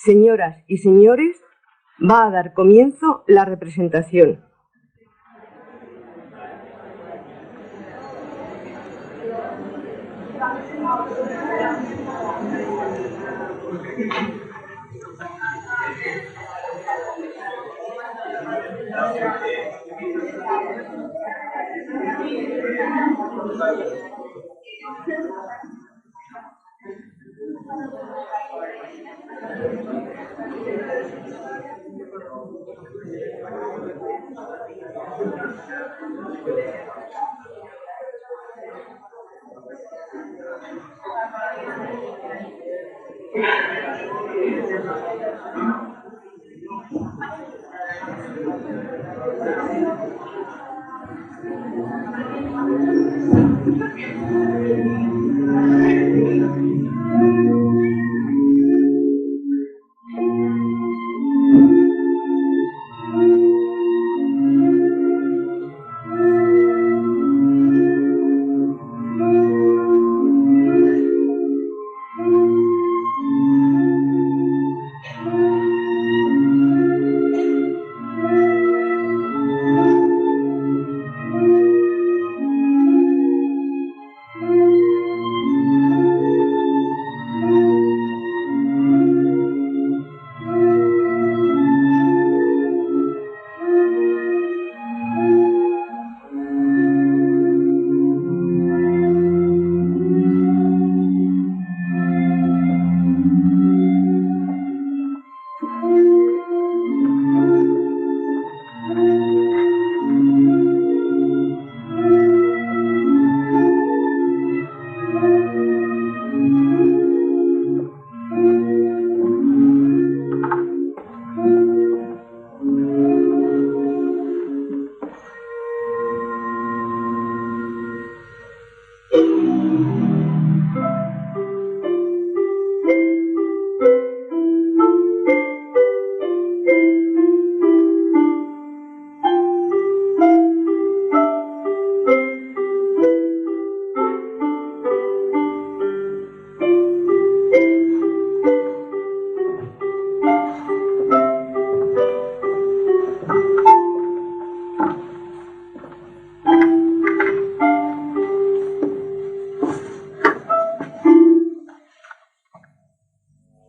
Señoras y señores, va a dar comienzo la representación.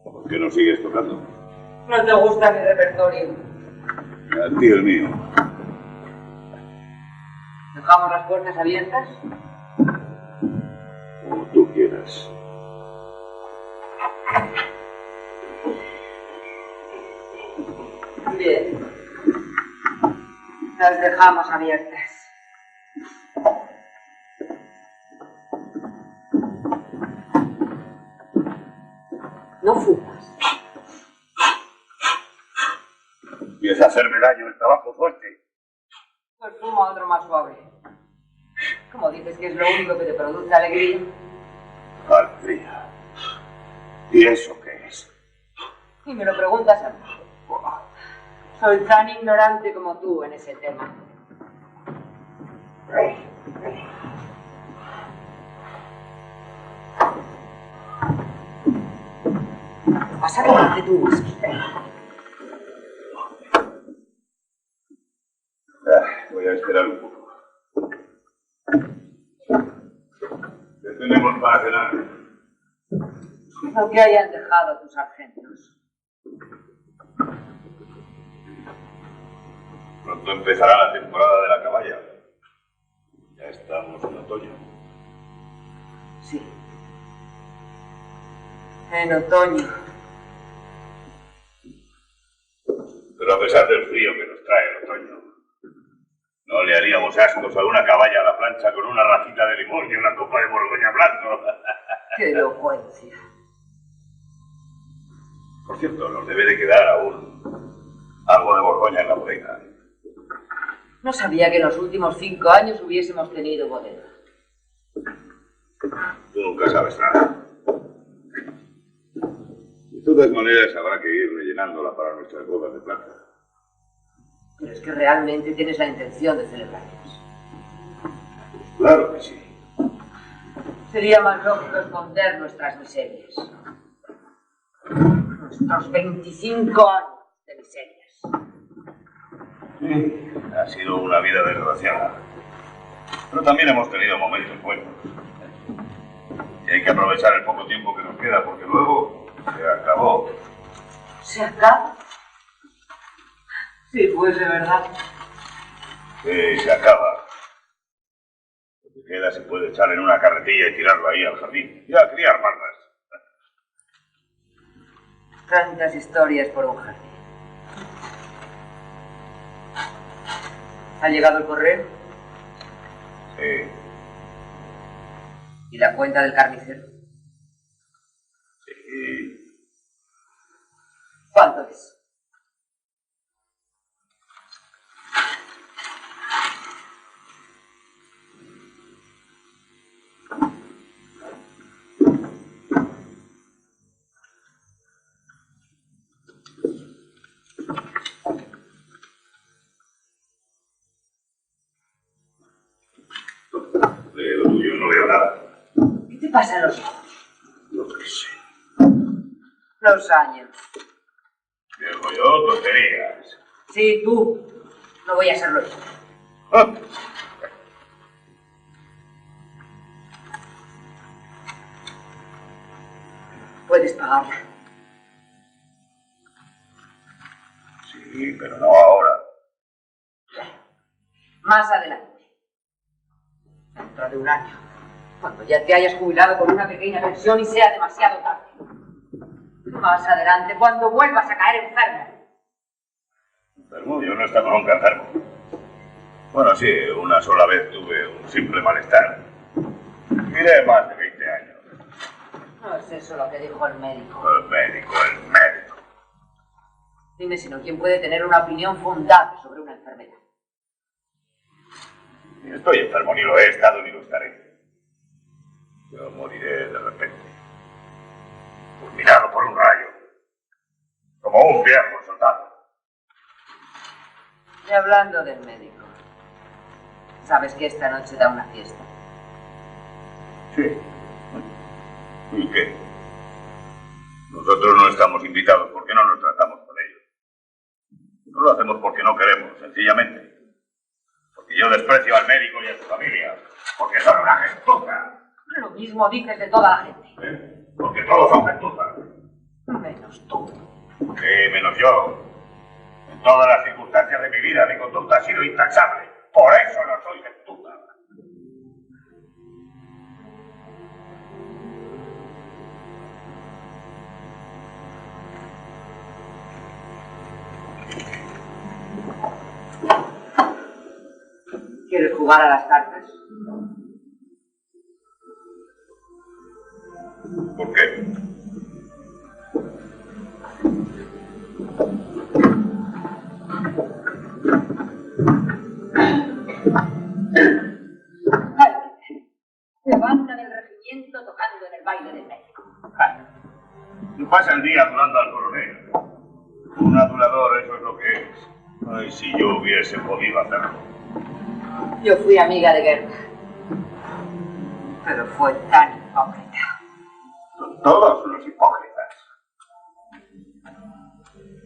¿Por qué no sigues tocando? No te gusta mi repertorio. A ti el mío. ¿Dejamos las puertas abiertas? Como tú quieras. Bien. Las dejamos abiertas. No fumas. Empieza a hacerme daño el trabajo fuerte. Pues fuma otro más suave. Como dices que es lo único que te produce alegría. Alegría. ¿Y eso qué es? Y me lo preguntas a mí. Soy tan ignorante como tú en ese tema. Vas a tomarte tu whisky. Voy a esperar un poco. Lo que hayan dejado tus sargentos. Pronto empezará la temporada de la caballa. Ya estamos en otoño. Sí. En otoño. Pero a pesar del frío que nos trae el otoño, no le haríamos ascos a una caballa a la plancha con una rajita de limón y una copa de borgoña blanco. ¡Qué elocuencia! Por cierto, nos debe de quedar aún algo de borgoña en la bodega. No sabía que en los últimos 5 años hubiésemos tenido bodega. Tú nunca sabes nada. De todas maneras, habrá que ir rellenándola para nuestras bodas de plata. Pero es que realmente tienes la intención de celebrarlas. Claro que sí. Sería más lógico esconder nuestras miserias. Nuestros 25 años de miserias. Sí, ha sido una vida desgraciada. Pero también hemos tenido momentos buenos. Y hay que aprovechar el poco tiempo que nos queda, porque luego se acabó. ¿Se acaba? Si fuese verdad. Sí, se acaba. Lo que queda se puede echar en una carretilla y tirarlo ahí al jardín. Y a criar marras. Tantas historias por un jardín. ¿Ha llegado el correo? Sí. ¿Y la cuenta del carnicero? Sí. ¿Cuánto es? De lo tuyo no veo nada. ¿Qué te pasa en los ojos? Lo que sé. Los años. Digo yo, tonterías. Sí, tú. No voy a hacerlo yo. Ah. Puedes pagarla. Sí, pero no ahora. Más adelante. Dentro de un año. Cuando ya te hayas jubilado con una pequeña pensión y sea demasiado tarde. Más adelante, cuando vuelvas a caer enfermo. Enfermo, yo no estaba nunca enfermo. Bueno, sí, una sola vez tuve un simple malestar. Miré más de 20 años. No es eso lo que dijo el médico. El médico. Dime si no, ¿quién puede tener una opinión fundada sobre una enfermedad? Ni estoy enfermo, ni lo he estado, ni lo estaré. Yo moriré de repente. Fulminado por un rayo. Como un viejo soldado. Y hablando del médico, ¿sabes que esta noche da una fiesta? Sí. ¿Y qué? Nosotros no estamos invitados porque no nos tratamos con ellos. No lo hacemos porque no queremos, sencillamente. Porque yo desprecio al médico y a su familia. Porque son una gentuza. Lo mismo dices de toda la gente. Porque todos son gentuza. Menos tú. Sí, menos yo. En todas las circunstancias de mi vida mi conducta ha sido intachable. Por eso no soy gentuza. ¿Quieres jugar a las cartas? ¿Por qué? Se banda del regimiento tocando en el baile del médico. Y pasa el día adulando al coronel. Un adulador, eso es lo que es. Ay, si yo hubiese podido hacerlo. Yo fui amiga de Gerda, pero fue tan hipócrita. Son todos los hipócritas.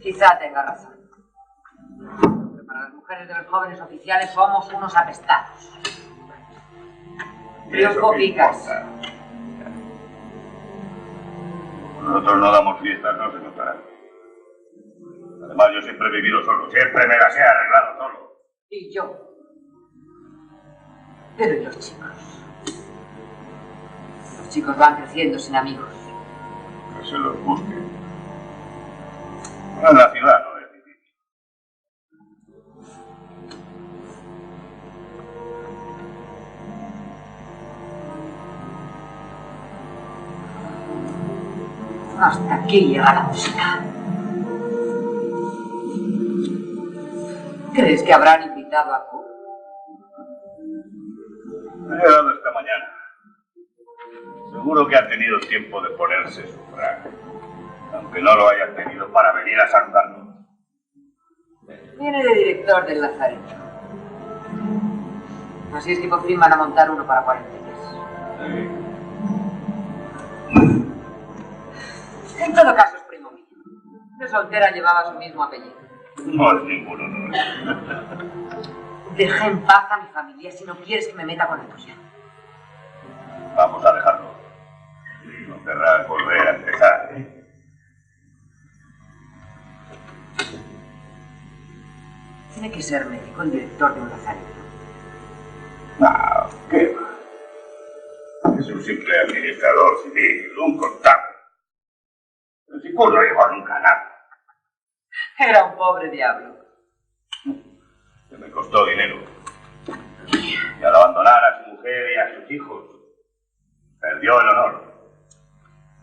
Quizá tenga razón. Pero para las mujeres de los jóvenes oficiales somos unos apestados. Triunfo Eso picas. importa. Nosotros no damos fiestas, no se notará. Además, yo siempre he vivido solo, siempre me las he arreglado solo. Y yo. Pero ¿y los chicos? Los chicos van creciendo sin amigos. Que se los busque. En la ciudad no es difícil. Hasta aquí llega la música. ¿Crees que habrán invitado a Kurt? Ha llegado esta mañana. Seguro que ha tenido tiempo de ponerse su frac. Aunque no lo haya tenido para venir a saludarnos. Viene de director del Lazareto. Así es que por fin van a montar uno para cuarentenas. Sí. En todo caso es primo mío. De soltera llevaba su mismo apellido. No es ninguno, no. Deja en paz a mi familia si no quieres que me meta con la tuya. Vamos a dejarlo. No querrás volver a empezar, ¿eh? Tiene que ser médico el director de un lazareto. No, ¿qué va? Es un simple administrador civil, un contable. El chico no llegó nunca a nada. Era un pobre diablo. Que me costó dinero. Y al abandonar a su mujer y a sus hijos, perdió el honor.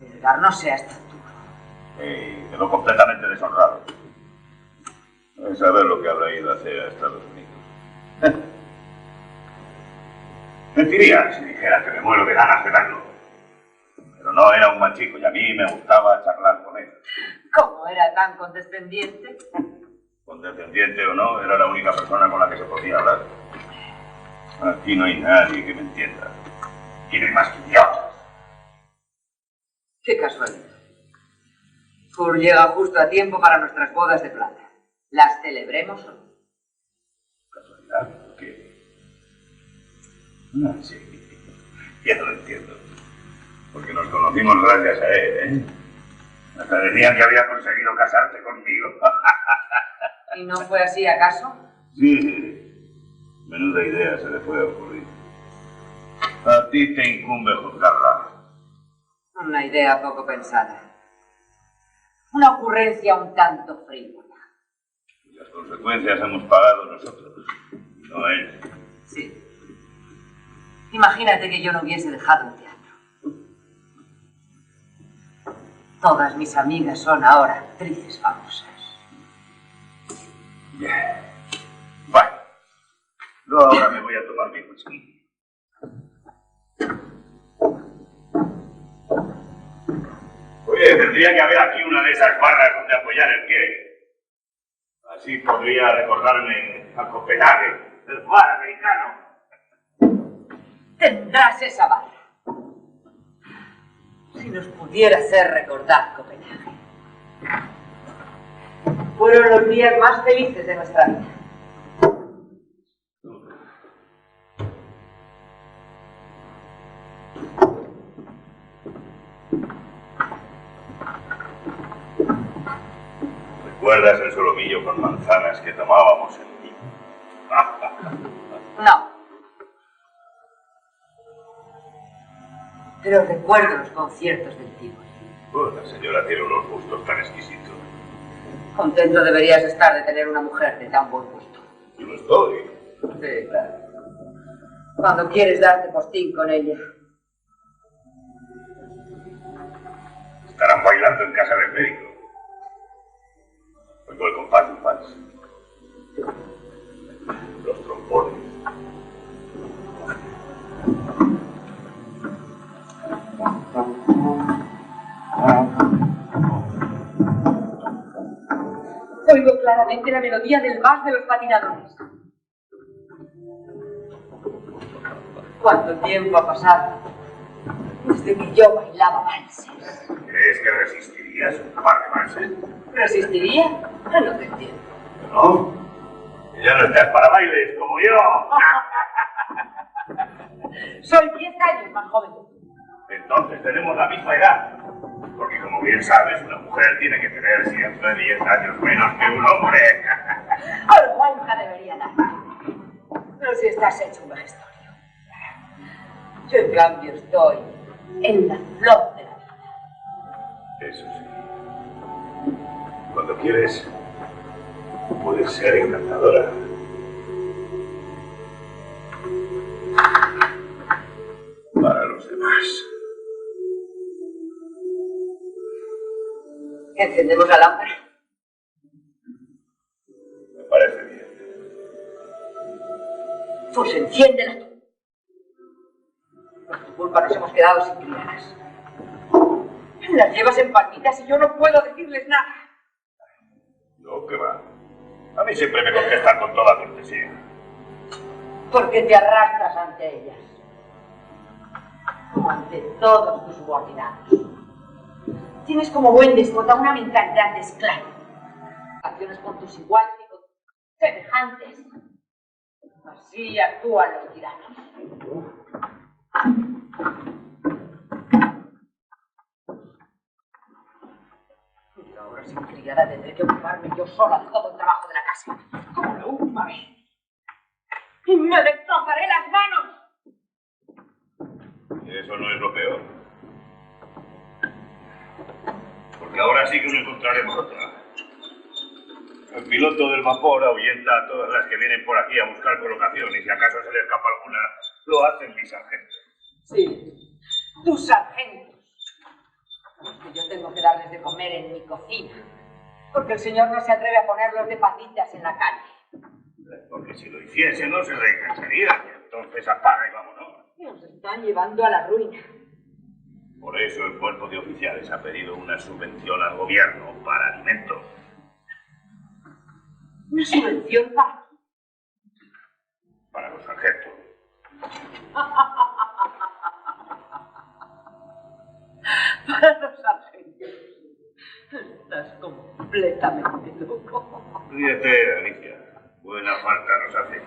Edgar, no sea esta altura. Y quedó completamente deshonrado. No es saber lo que habrá ido a hacer a Estados Unidos. Mentiría si dijera que me muero de ganas de verlo. Pero no era un mal chico y a mí me gustaba charlar con él. ¿Cómo era tan condescendiente? Condescendiente o no, era la única persona con la que se podía hablar. Aquí no hay nadie que me entienda. Aquí no hay más que idiotas. Qué casualidad. Kurt llega justo a tiempo para nuestras bodas de plata. ¿Las celebremos o no? ¿Casualidad? ¿Por qué? No, sí. Ya lo entiendo. Porque nos conocimos gracias a él, ¿eh? Hasta decían que había conseguido casarte conmigo. ¿Y no fue así, acaso? Sí. Menuda idea se le fue a ocurrir. A ti te incumbe juzgarla. Una idea poco pensada. Una ocurrencia un tanto frívola. Las consecuencias hemos pagado nosotros, no él. Sí. Imagínate que yo no hubiese dejado el teatro. Todas mis amigas son ahora actrices famosas. Ya. Bueno. Yo ahora me voy a tomar mi whisky. Oye, tendría que haber aquí una de esas barras donde apoyar el pie. Así podría recordarme a Copenhague, el bar americano. Tendrás esa barra. Si nos pudiera hacer recordar Copenhague. Fueron los días más felices de nuestra vida. ¿Recuerdas el solomillo con manzanas que tomábamos en ti? No. Pero recuerdo los conciertos del Tivoli. Pues la señora tiene unos gustos tan exquisitos. Contento deberías estar de tener una mujer de tan buen gusto. Yo lo estoy. Sí, claro. Cuando quieres darte postín con ella. Estarán bailando en casa del médico. Oigo el compás de un vals. Los trombones. Oigo claramente la melodía del vals de los patinadores. ¿Cuánto tiempo ha pasado desde que yo bailaba valses? ¿Crees que resistirías un par de valses? ¿Resistiría? No te entiendo. ¿No? Ya no estás para bailes como yo. Soy 10 años más joven que tú. Entonces tenemos la misma edad. Porque como bien sabes, una mujer tiene que tener siempre 10 años menos que un hombre. Vergüenza debería dar. Pero si estás hecho un vejestorio. Yo, en cambio, estoy en la flor de la vida. Eso sí. Cuando quieres, puedes ser encantadora. Para los demás. ¿Encendemos la lámpara? Me parece bien. Pues enciéndela tú. Por tu culpa nos hemos quedado sin criadas. Las llevas en palmitas y yo no puedo decirles nada. No, ¿qué va? A mí siempre me contestan con toda cortesía. Porque te arrastras ante ellas. Como ante todos tus subordinados. Tienes como buen déspota una mentalidad de esclavo. Acciones con tus iguales y con tus semejantes. Así actúan los tiranos. Y ahora sin criada tendré que ocuparme yo sola de todo el trabajo de la casa. Como la última vez. Y me destrozaré las manos. Y eso no es lo peor. Porque ahora sí que no encontraremos otra. El piloto del vapor ahuyenta a todas las que vienen por aquí a buscar colocación y si acaso se le escapa alguna, lo hacen mis sargentos. Sí, tus sargentos. Los que yo tengo que darles de comer en mi cocina. Porque el señor no se atreve a ponerlos de patitas en la calle. Porque si lo hiciese no se reengancharía. Entonces apaga y vámonos. Nos están llevando a la ruina. Por eso el cuerpo de oficiales ha pedido una subvención al gobierno para alimentos. ¿Una subvención para? Para los sargentos. Para los sargentos. Estás completamente loco. Ríete, Alicia. Buena falta nos hace.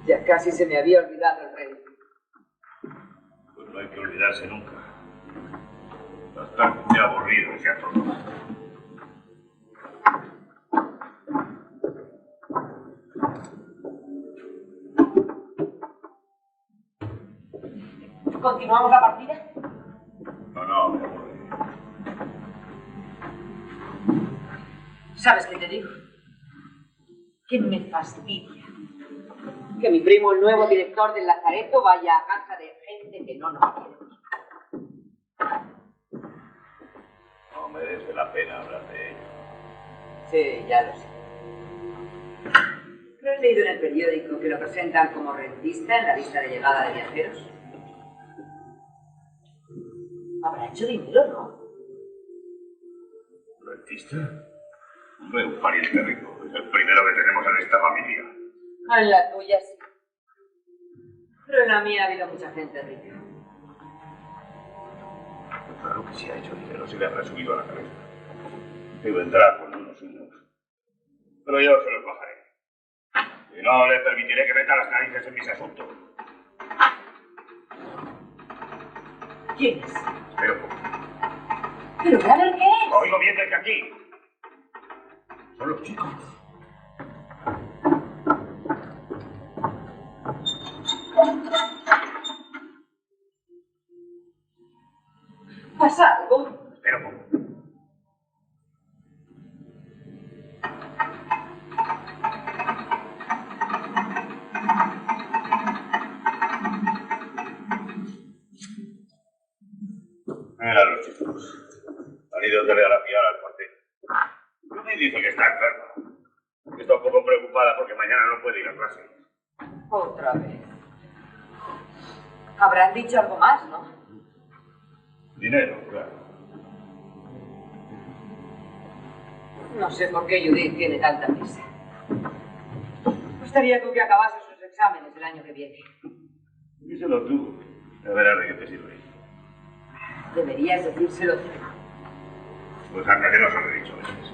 Ya casi se me había olvidado el rey. Pues no hay que olvidarse nunca. Bastante aburrido ya todo. ¿Continuamos la partida? No, me aburre. ¿Sabes qué te digo? Que me fastidia que mi primo, el nuevo director del Lazareto, vaya a casa de gente que no nos quiere. No merece la pena hablar de ello. Sí, ya lo sé. ¿No has leído en el periódico que lo presentan como rentista en la lista de llegada de viajeros? Habrá hecho dinero, ¿no? ¿Rentista? Hombre, un pariente rico. Es el primero que tenemos en esta familia. En la tuya sí. Pero en la mía ha habido mucha gente rica. Claro que si ha hecho dinero se le habrá subido a la cabeza. Y vendrá con unos humos. Pero yo se los bajaré. Y no le permitiré que meta las narices en mis asuntos. ¿Quién es? Pero a ver qué es. oigo bien desde aquí. Son los chicos. ¿Pasa algo? Pero mira los chicos. Han ido a telegrafiar al cuartel. Judy dice que está enferma. Está un poco preocupada porque mañana no puede ir a clase. Otra vez. Habrán dicho algo más, ¿no? Dinero, claro. No sé por qué Judith tiene tanta prisa. Gustaría con que acabase sus exámenes el año que viene. Díselo tú. A ver de qué te sirve. Deberías decírselo tú. Pues anda que no se lo he dicho veces.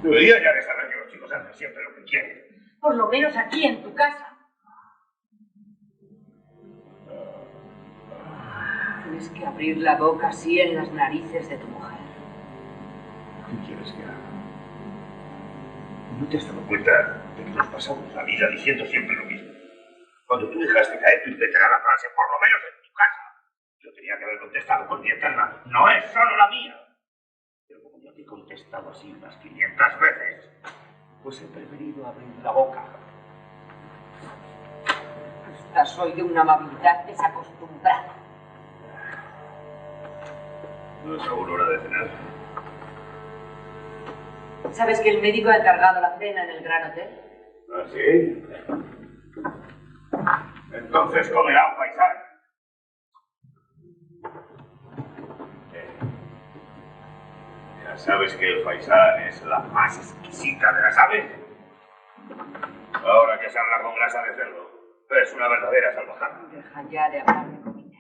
Debería ya de saber que los chicos hacen siempre lo que quieren. Por lo menos aquí en tu casa. Tienes que abrir la boca así en las narices de tu mujer. ¿Qué quieres que haga? ¿No te has dado cuenta de que nos pasamos la vida diciendo siempre lo mismo? Cuando tú dejaste caer tu inveterada frase, por lo menos en tu casa, yo tenía que haber contestado con mi eterna, no es solo la mía. Pero como ya te he contestado así unas 500 veces, pues he preferido abrir la boca. Estás hoy de una amabilidad desacostumbrada. ¿No es aún hora de cenar? ¿Sabes que el médico ha encargado la cena en el Gran Hotel? ¿Ah, sí? Entonces comerá un paisano. Ya sabes que el faisán es la más exquisita de las aves. Ahora que se habla con grasa de cerdo, es una verdadera salvajada. Deja ya de hablar de comida.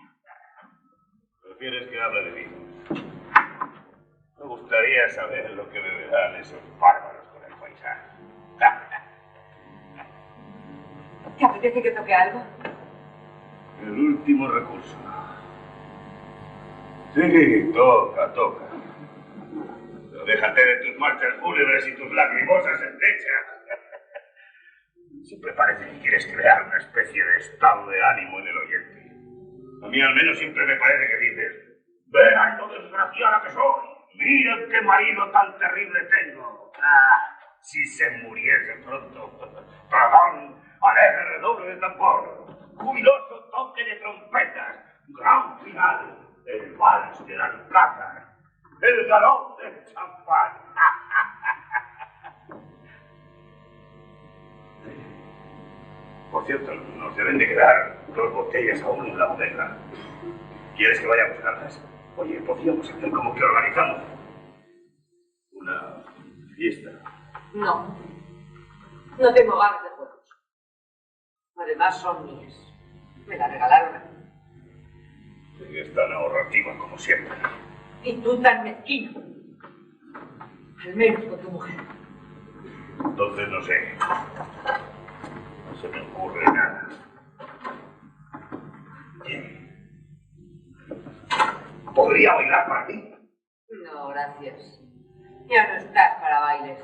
¿Prefieres que hable de vino? Me gustaría saber lo que beberán esos bárbaros con el faisán. ¿Te apetece que toque algo? El último recurso. Sí, toca, toca. Pero déjate de tus marchas fúnebres y tus lacrimosas endechas. Siempre parece que quieres crear una especie de estado de ánimo en el oyente. A mí al menos siempre me parece que dices, vean lo desgraciada que soy, miren qué marido tan terrible tengo. Ah, si se muriese pronto. Dragón, alegre redoble de tambor, jubiloso toque de trompetas, gran final, el vals de las plazas, el galón del champán. Por cierto, nos deben de quedar 2 botellas aún en la bodega. ¿Quieres que vaya a buscarlas? Oye, podríamos hacer como que organizamos una fiesta. No. No tengo ganas de juegos. Además son mías. Me la regalaron a mí. Sigues tan ahorrativa como siempre. Y tú tan mezquino. Al menos con tu mujer. Entonces no sé. No se me ocurre nada. ¿Podría bailar para ti? No, gracias. Ya no estás para bailes.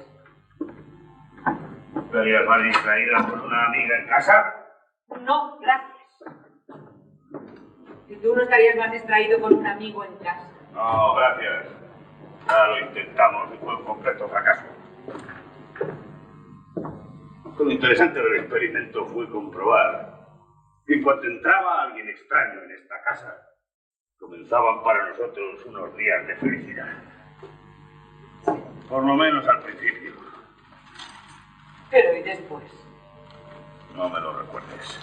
¿Estarías más distraída con una amiga en casa? No, gracias. ¿Y tú no estarías más distraído con un amigo en casa? No, gracias. Ya lo intentamos y fue un completo fracaso. Lo interesante del experimento fue comprobar que cuando entraba alguien extraño en esta casa, comenzaban para nosotros unos días de felicidad. Por lo menos al principio. Pero ¿y después? No me lo recuerdes.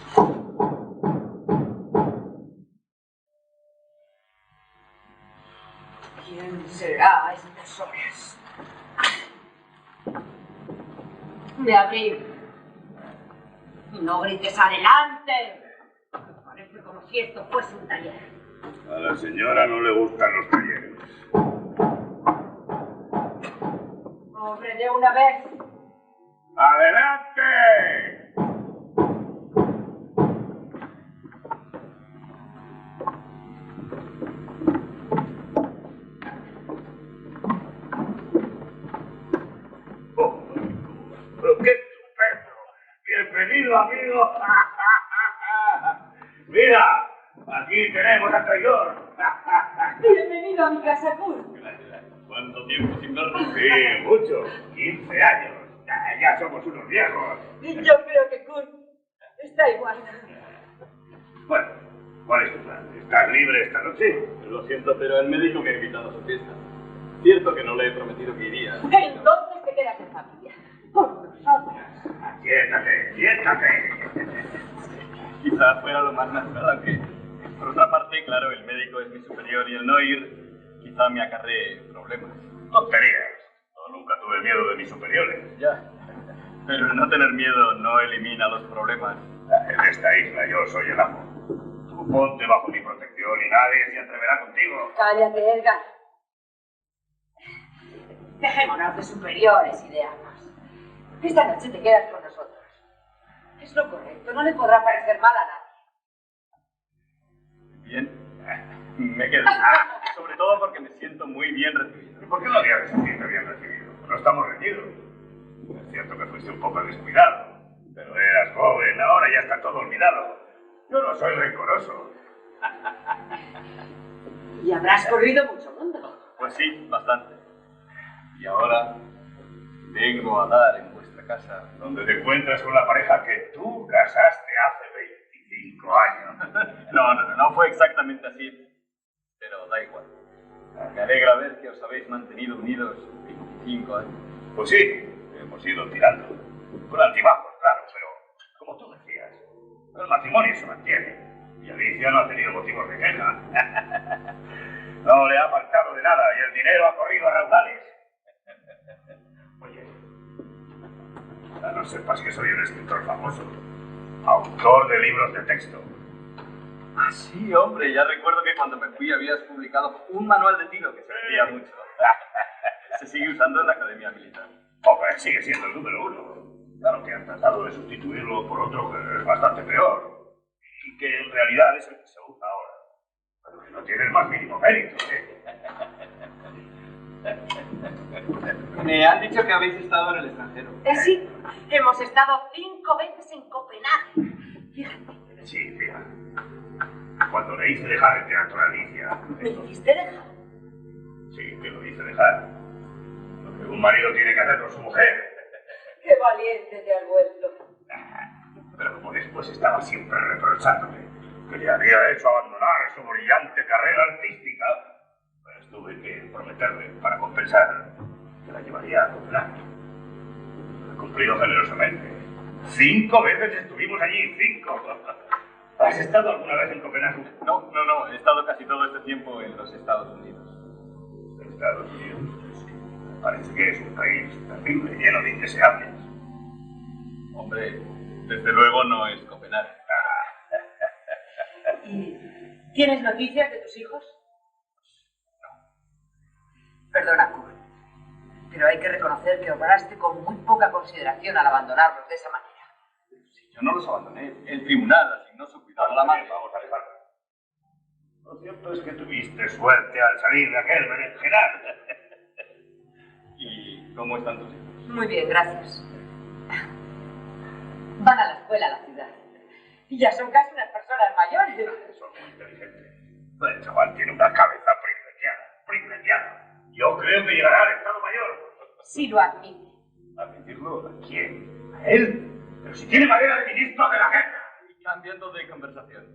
¿Quién será a estas horas? De abril. Y no grites adelante. Parece como si esto fuese un taller. A la señora no le gustan los talleres. Hombre, de una vez. ¡Adelante! Oh, pero qué estupendo. Bienvenido, amigo. Mira, aquí tenemos al traidor. Bienvenido a mi casa, Kurt. ¿Cuánto tiempo sin vernos? Sí, mucho. 15 años. Ya somos unos viejos. Yo creo que Kurt está igual. Bueno, ¿cuál es tu plan? ¿Estás libre esta noche? Lo siento, pero el médico me ha invitado a su fiesta. Cierto que no le he prometido que iría. Entonces te quedas en familia. Con nosotros. Siéntate, siéntate. Quizá fuera lo más natural, aunque por otra parte, claro, el médico es mi superior y el no ir quizá me acarree problemas. Tonterías. No, nunca tuve miedo de mis superiores. Ya, pero el no tener miedo no elimina los problemas. En esta isla yo soy el amo. Tú ponte bajo mi protección y nadie se atreverá contigo. Cállate, Edgar. Dejémonos de superiores y de amos. Esta noche te quedas con nosotros. Es lo correcto, no le podrá parecer mal a nadie. Bien. Me quedo. Sobre todo porque me siento muy bien recibido. ¿Y por qué no había que sentirte bien recibido? No estamos reñidos. Es cierto que fuiste un poco descuidado, pero eras joven, ahora ya está todo olvidado. Yo no soy rencoroso. Y habrás corrido mucho mundo. Pues sí, bastante. Y ahora vengo a dar en vuestra casa. Donde te encuentras con la pareja que tú casaste hace 25 años. No fue exactamente así, pero da igual. Me alegra ver que os habéis mantenido unidos 25 años. Pues sí, hemos ido tirando. Con altibajos, claro, pero como tú decías, el matrimonio se mantiene. Y Alicia no ha tenido motivos de queja. No le ha faltado de nada y el dinero ha corrido a raudales. Oye, ya no sepas que soy un escritor famoso, autor de libros de texto. Ah, sí, hombre, ya recuerdo que cuando me fui habías publicado un manual de tiro que se vendía mucho. Se sigue usando en la Academia Militar. Hombre, sigue siendo el número 1. Claro que han tratado de sustituirlo por otro que es bastante peor. Y que en realidad es el que se usa ahora. Pero que no tiene el más mínimo mérito, ¿eh? Me han dicho que habéis estado en el extranjero. Sí, hemos estado 5 veces en Copenhague. Fíjate. Sí, mira. Cuando le hice dejar el teatro a Alicia... ¿Me hiciste dejar? Sí, te lo hice dejar. Lo que un marido tiene que hacer con su mujer. ¡Qué valiente te has vuelto! Pero como después estaba siempre reprochándome que le había hecho abandonar su brillante carrera artística, pues tuve que prometerle, para compensar, que la llevaría a Copenhague. Lo he cumplido generosamente. 5 veces estuvimos allí, 5. ¿Has estado alguna vez en Copenhague? No, he estado casi todo este tiempo en los Estados Unidos. ¿Estados Unidos? Sí. Parece que es un país terrible, lleno de indeseables. Hombre, desde luego no es Copenhague. ¿Y tienes noticias de tus hijos? No. Perdona, Kurt, pero hay que reconocer que obraste con muy poca consideración al abandonarlos de esa manera. Si yo no los abandoné, el tribunal asignó su cuidado a la madre. Vamos a dejarlo. Lo cierto es que tuviste suerte al salir de aquel berenjenal. ¿Y cómo están tus hijos? Muy bien, gracias. Van a la escuela a la ciudad. Y ya son casi unas personas mayores. Son muy inteligentes. El chaval tiene una cabeza privilegiada. Yo creo que llegará al estado mayor. Sí lo admite. ¿Admitirlo? ¿A quién? ¿A él? Pero si tiene manera de ministro de la guerra. Y cambiando de conversación.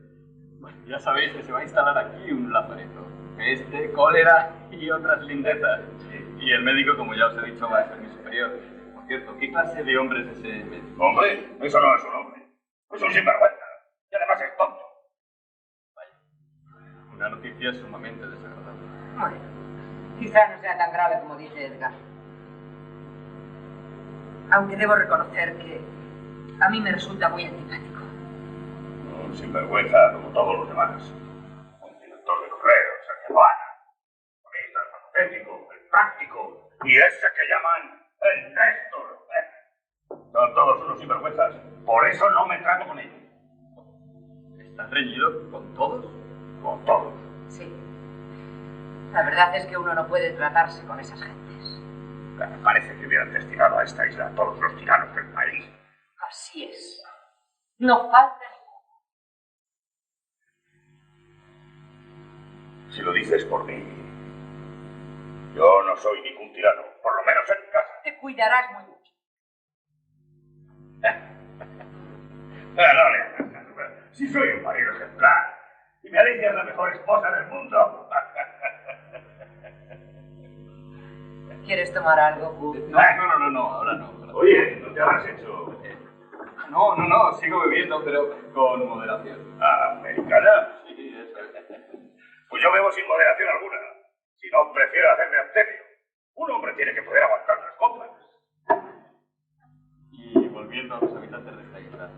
Bueno, ya sabéis que se va a instalar aquí un lazareto. Peste, cólera y otras lindezas. Y el médico, como ya os he dicho, va a ser mi superior. Por cierto, ¿qué clase de hombre es ese médico? Hombre, eso no es un hombre. Es un sinvergüenza. Y además es tonto. Vaya. Una noticia sumamente desagradable. Bueno, quizás no sea tan grave como dice Edgar. Aunque debo reconocer que a mí me resulta muy antipático. Un sinvergüenza como todos los demás. Un director de correos, el el patético, el práctico, y ese que llaman el Néstor. Son todos unos sinvergüenzas. Por eso no me trato con ellos. ¿Estás reñido con todos? Con todos. Sí. La verdad es que uno no puede tratarse con esas gentes. Parece que hubieran destinado a esta isla a todos los tiranos del país. Así es. No falta ninguno. Si lo dices por mí, yo no soy ningún tirano, por lo menos en mi casa. Te cuidarás muy mucho. No le hagas caso. Si soy un marido ejemplar y mi Alicia es la mejor esposa del mundo. ¿Quieres tomar algo, Kurt? No, ahora no. Oye, ¿no te habrás hecho No, sigo bebiendo, pero con moderación. americana? Sí, eso es. Pues yo bebo sin moderación alguna. Si no, prefiero hacerme abstemio. Un hombre tiene que poder aguantar las copas. Y volviendo a los habitantes de esta isla.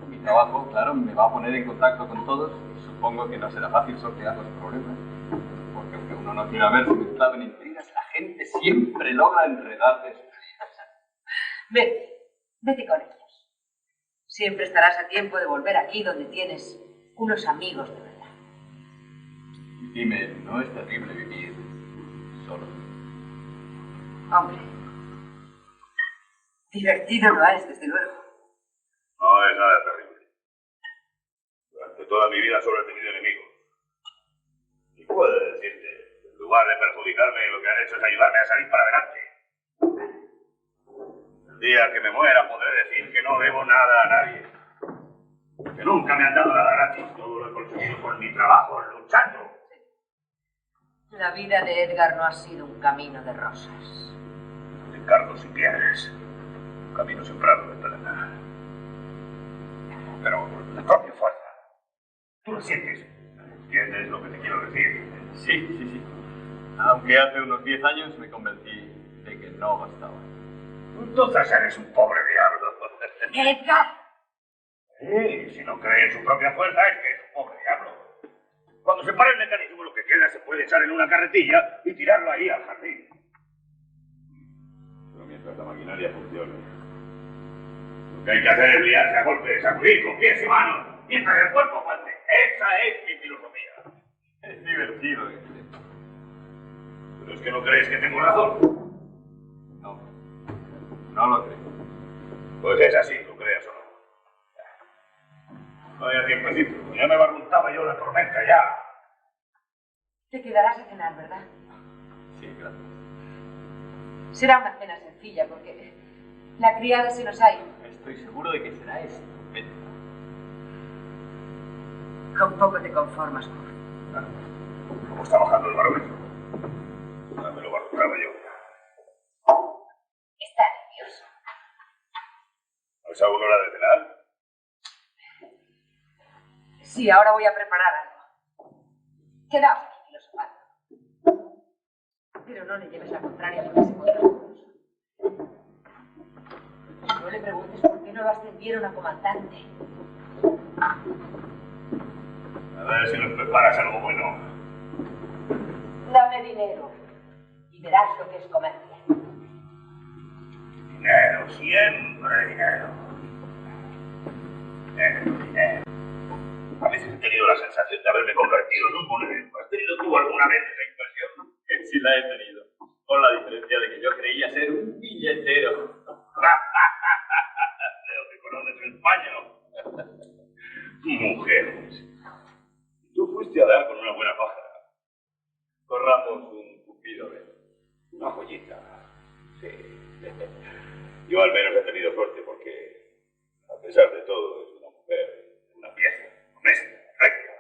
Mi trabajo, claro, me va a poner en contacto con todos y supongo que no será fácil sortear los problemas. Porque aunque uno no quiera verse mezclado en intrigas, la gente siempre logra enredarles. Vete con ellos. Siempre estarás a tiempo de volver aquí donde tienes unos amigos de verdad. Dime, ¿no es terrible vivir solo? Hombre, divertido no es, desde luego. No es nada terrible. Durante toda mi vida solo he tenido enemigos. Y puedo decirte, en lugar de perjudicarme, lo que han hecho es ayudarme a salir para adelante. El día que me muera podré decir que no debo nada a nadie. Que nunca me han dado nada gratis. Todo lo he conseguido con mi trabajo, luchando. La vida de Edgar no ha sido un camino de rosas. Te encargo si quieres. Un camino sembrado de plata. Pero la propia fuerza. Tú lo sientes. ¿Entiendes lo que te quiero decir? Sí. Aunque hace unos 10 años me convencí de que no bastaba. Entonces eres un pobre diablo. ¡Edgar! Si no cree en su propia fuerza es que es un pobre diablo. Cuando se para el mecanismo, lo que queda se puede echar en una carretilla y tirarlo ahí al jardín. Pero mientras la maquinaria funcione, lo que hay que hacer es liarse a golpes, sacudir con pies y manos, mientras el cuerpo aguante. Esa es mi filosofía. Es divertido, ¿eh? ¿Pero es que no crees que tengo razón? No lo creo. Pues es así, lo creas o no. Vaya tiempecito, ya me barruntaba yo la tormenta, ya. Te quedarás a cenar, ¿verdad? Sí, gracias. Será una cena sencilla, porque la criada se nos ha ido. Estoy seguro de que será estupendo. Con poco te conformas, Kurt. ¿Cómo está bajando el barómetro? Ya me lo barruntaba yo. Está nervioso. ¿No es aún hora de cenar? Sí, ahora voy a preparar algo. Quedaos aquí filosofando. Pero no le lleves la contraria porque se pondrá nervioso. No le preguntes por qué no lo ascendieron a comandante. A ver si nos preparas algo bueno. Dame dinero y verás lo que es comercia. Dinero, siempre dinero. Dinero. A veces he tenido la sensación de haberme convertido en un monedero. ¿Has tenido tú alguna vez esa impresión? Sí la he tenido. Con la diferencia de que yo creía ser un billetero. Creo que conoces el paño. Mujeres. Tú fuiste a dar con una buena pájara. Corramos un cupido, ¿ves? Una joyita. Sí. Yo al menos he tenido suerte porque, a pesar de todo, es una mujer, una pieza, honesta, recta.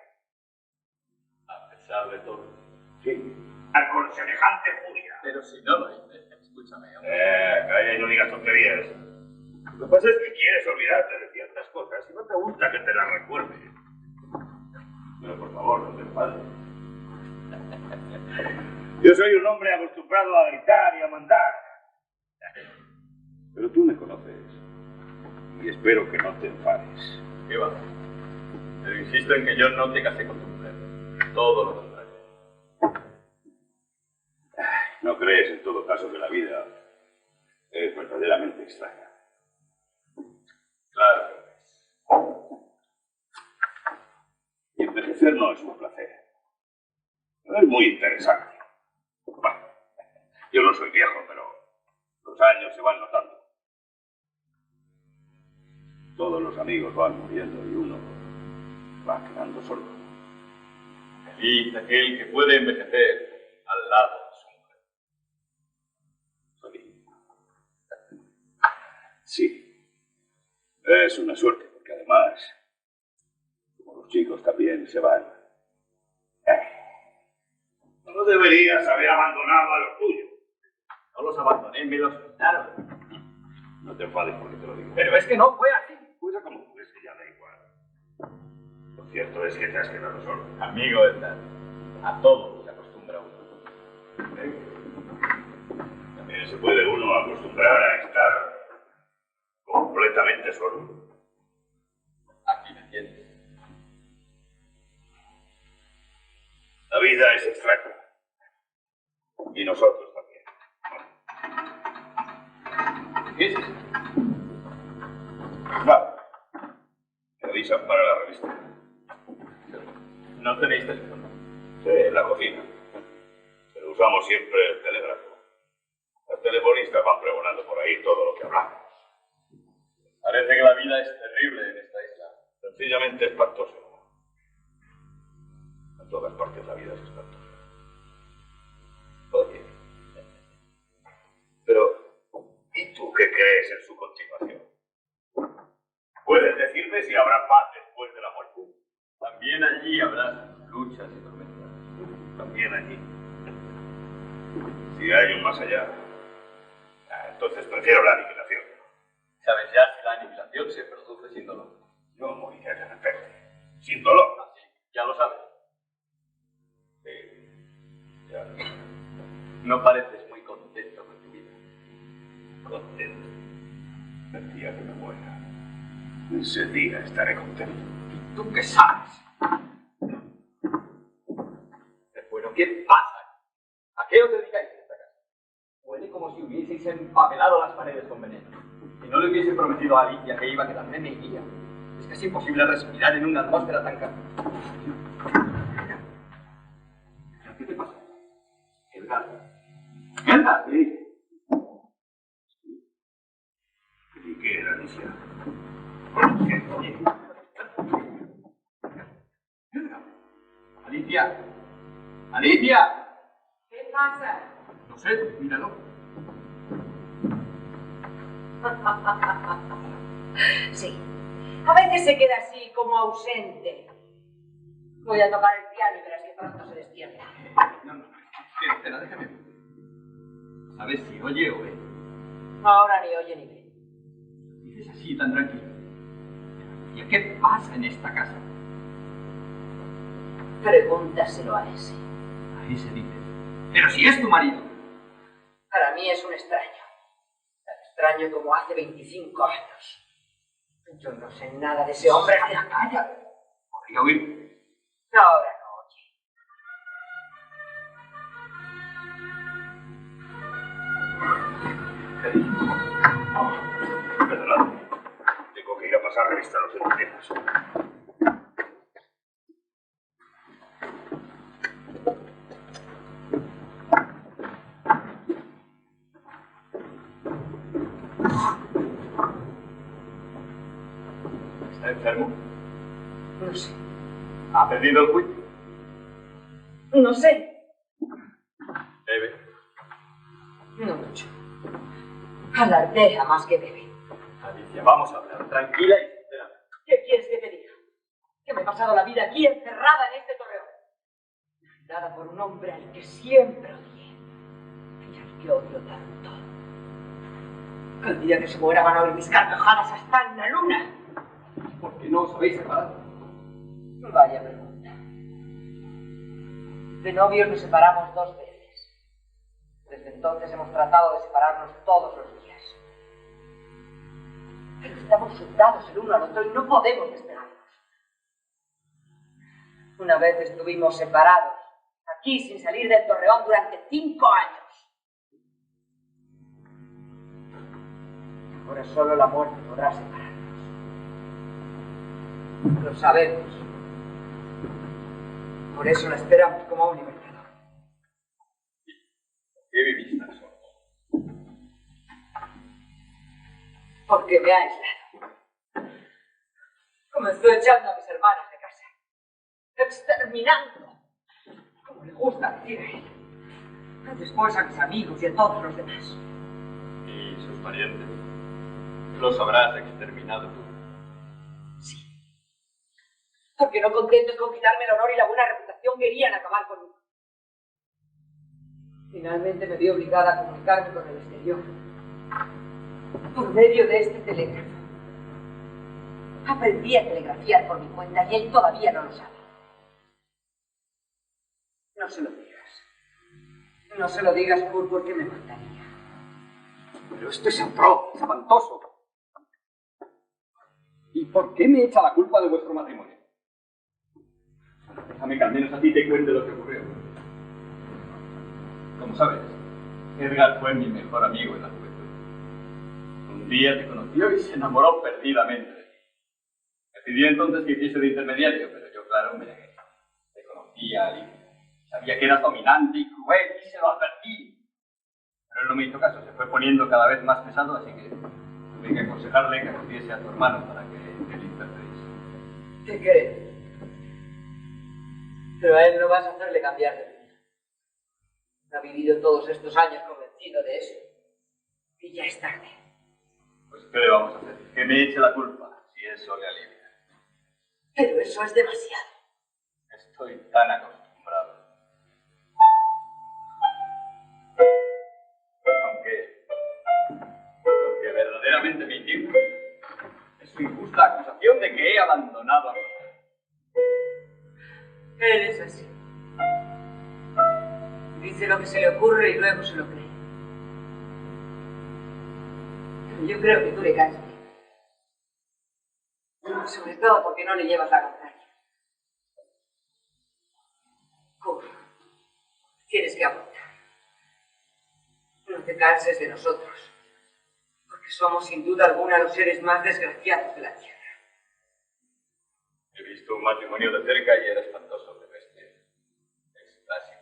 A pesar de todo. Sí. Con semejante furia. Pero si no lo hice, escúchame, hombre. Calla y no digas tonterías. Lo que pasa es que quieres olvidarte de ciertas cosas y no te gusta que te las recuerde. Pero por favor, no te enfades. Yo soy un hombre acostumbrado a gritar y a mandar. Pero tú me conoces. Y espero que no te enfades. ¿Qué va? Pero insisto en que yo no te casé con tu mujer. Todo lo contrario. ¿No crees en todo caso que la vida es verdaderamente extraña? Claro que es. Y envejecer no es un placer. Es muy interesante. Bueno, yo no soy viejo, pero los años se van notando. Todos los amigos van muriendo y uno va quedando solo. Feliz aquel que puede envejecer al lado de su mujer. Feliz. Sí. Es una suerte, porque además, como los chicos también se van. No deberías haber abandonado a los tuyos. No los abandoné, me los quitaron. No te enfades porque te lo digo. Pero es que no fue así. Pues como ves que ya da igual. Lo cierto es que te has quedado solo. Amigo verdad, a todo se acostumbra uno. También se puede uno acostumbrar a estar completamente solo. Aquí me tienes. La vida es extraña. Y nosotros también. ¿Qué es eso? Nada. Me avisan para la revista. ¿No tenéis teléfono? Sí, en la cocina. Pero usamos siempre el telégrafo. Los telefonistas van pregonando por ahí todo lo que hablamos. Parece que la vida es terrible en esta isla. Sencillamente espantoso. En todas partes la vida es espantosa. Oye. Pero, ¿y tú qué crees en su continuación? ¿Puedes decirme si habrá paz después de la muerte? También allí habrá luchas y tormentas. También allí. Si hay un más allá, entonces prefiero la aniquilación. ¿Sabes ya si la aniquilación se produce sin dolor? Yo moriré de repente. Sin dolor. Ah, sí, ya lo sabes. Sí. Ya. No pareces muy contento con tu vida. Contento. El día que me muera. Ese día estaré contento. ¿Y tú qué sabes? Bueno, ¿qué pasa? ¿A qué os dedicáis en esta casa? Huele como si hubieseis empapelado las paredes con veneno. Si no le hubiese prometido a Alicia que iba a quedarme, me iría. Es casi imposible respirar en una atmósfera tan cálida. ¿Qué te pasa? Edgar. ¡Edgar! Sí. ¿Y qué era, Alicia? ¿Qué? Oye. ¡Alicia! ¡Alicia! ¿Qué pasa? No sé, míralo. Sí. A veces se queda así, como ausente. Voy a tocar el piano y verás que pronto se despierta. No. Espera, déjame ver. ¿Sabes si oye o ve? Ahora ni oye ni ve. Dices así, tan tranquilo. ¿Y qué pasa en esta casa? Pregúntaselo a ese. Ahí se dice. Pero si es tu marido. Para mí es un extraño. Tan extraño como hace 25 años. Yo no sé nada de ese hombre. Calla. Podría oír. Ahora no oye. Perdonad. Tengo que ir a pasar revista a los centinelas. ¿Está enfermo? No sé. ¿Ha perdido el juicio? No sé. Bebe. No mucho. Alardea más que bebe. Alicia, vamos a hablar tranquila y sinceramente. ¿Qué quieres que te diga? Que me he pasado la vida aquí encerrada en este torreón. Dada por un hombre al que siempre odié. Y al que odio tanto. Que el día que se muera van a oír mis carcajadas hasta en la luna. ¿Por qué no os habéis separado? Vaya pregunta. De novios nos separamos 2 veces. Desde entonces hemos tratado de separarnos todos los días. Pero estamos soldados el uno al otro y no podemos despegarnos. Una vez estuvimos separados, aquí sin salir del torreón durante 5 años. Ahora solo la muerte podrá separarnos. Lo sabemos. Por eso la esperamos como a un libertador. ¿Qué vivís tan solo? Porque me ha aislado. Comenzó echando a mis hermanas de casa. Exterminando. Como le gusta decir a él. Después a mis amigos y a todos los demás. ¿Y sus parientes? ¿Los habrás exterminado tú? Sí. Porque no contentos con quitarme el honor y la buena reputación, querían acabar conmigo. Finalmente me vi obligada a comunicarme con el exterior. Por medio de este telégrafo. Aprendí a telegrafiar por mi cuenta y él todavía no lo sabe. No se lo digas. No se lo digas, Kurt, porque me mataría. Pero esto es atroz, espantoso. ¿Y por qué me echa la culpa de vuestro matrimonio? Déjame que al menos a ti te cuente lo que ocurrió. Como sabes, Edgar fue mi mejor amigo en la juventud. Un día te conoció y se enamoró perdidamente de ti. Me pidió entonces que hiciese de intermediario, pero yo, claro, me negué. Te conocí a Alicia. Sabía que eras dominante y cruel y se lo advertí. Pero él no me hizo caso, se fue poniendo cada vez más pesado, así que tuve que aconsejarle que acudiese a tu hermano para que él intercediese. Te creo. Pero a él no vas a hacerle cambiar de opinión. Ha vivido todos estos años convencido de eso. Y ya es tarde. Pues, ¿qué le vamos a hacer? Que me eche la culpa, si eso le alivia. Pero eso es demasiado. Estoy tan acostumbrado. Lo que verdaderamente me indigna es su injusta acusación de que he abandonado a Rosa. Él es así. Dice lo que se le ocurre y luego se lo cree. Pero yo creo que tú le caes bien. Sobre todo porque no le llevas la contraria. Kurt, tienes que aguantar. No te canses de nosotros, porque somos sin duda alguna los seres más desgraciados de la Tierra. He visto un matrimonio de cerca y era espantoso, pero este es clásico.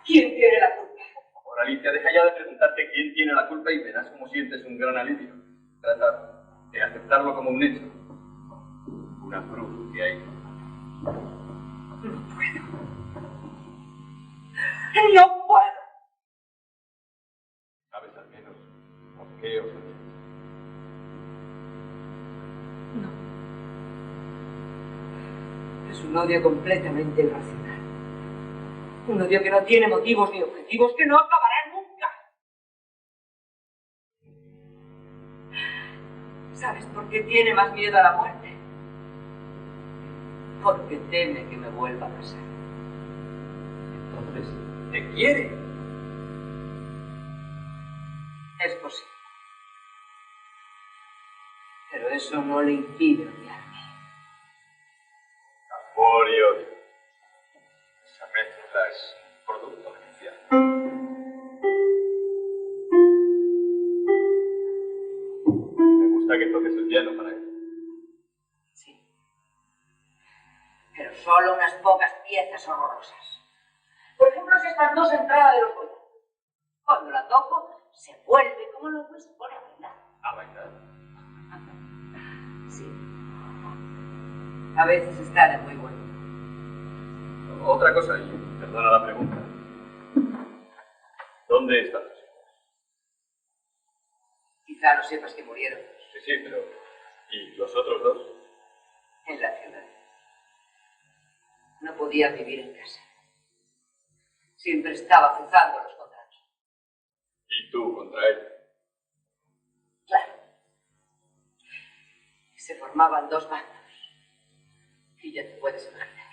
¿Quién tiene la culpa? Por favor, Alicia, deja ya de preguntarte quién tiene la culpa y verás cómo sientes un gran alivio. Trata de aceptarlo como un hecho. Una cruz que hay. No puedo. ¡No puedo! ¿Sabes al menos por qué os odiáis? No. Es un odio completamente irracional. Un odio que no tiene motivos ni objetivos, que no acabará nunca. ¿Sabes por qué tiene más miedo a la muerte? Porque teme que me vuelva a casar. Entonces, ¿te quiere? Es posible. Pero eso no le impide odiarme. Amor y odio. Esa mezcla es un producto del infierno. Me gusta que toques el piano para él. Sí. Pero solo unas pocas piezas horrorosas. Por ejemplo, esa espantosa entrada de los Goya. Cuando la toco, se vuelve como loco y se pone a bailar. ¿A bailar? Sí. A veces está de muy bueno. Otra cosa, y perdona la pregunta. ¿Dónde están tus hijos? Quizá no sepas que murieron Sí, pero... ¿y los otros dos? en la ciudad. No podían vivir en casa. Siempre estaba cruzando los contratos. ¿Y tú contra él? Claro. Se formaban dos bandos. Y ya te puedes imaginar.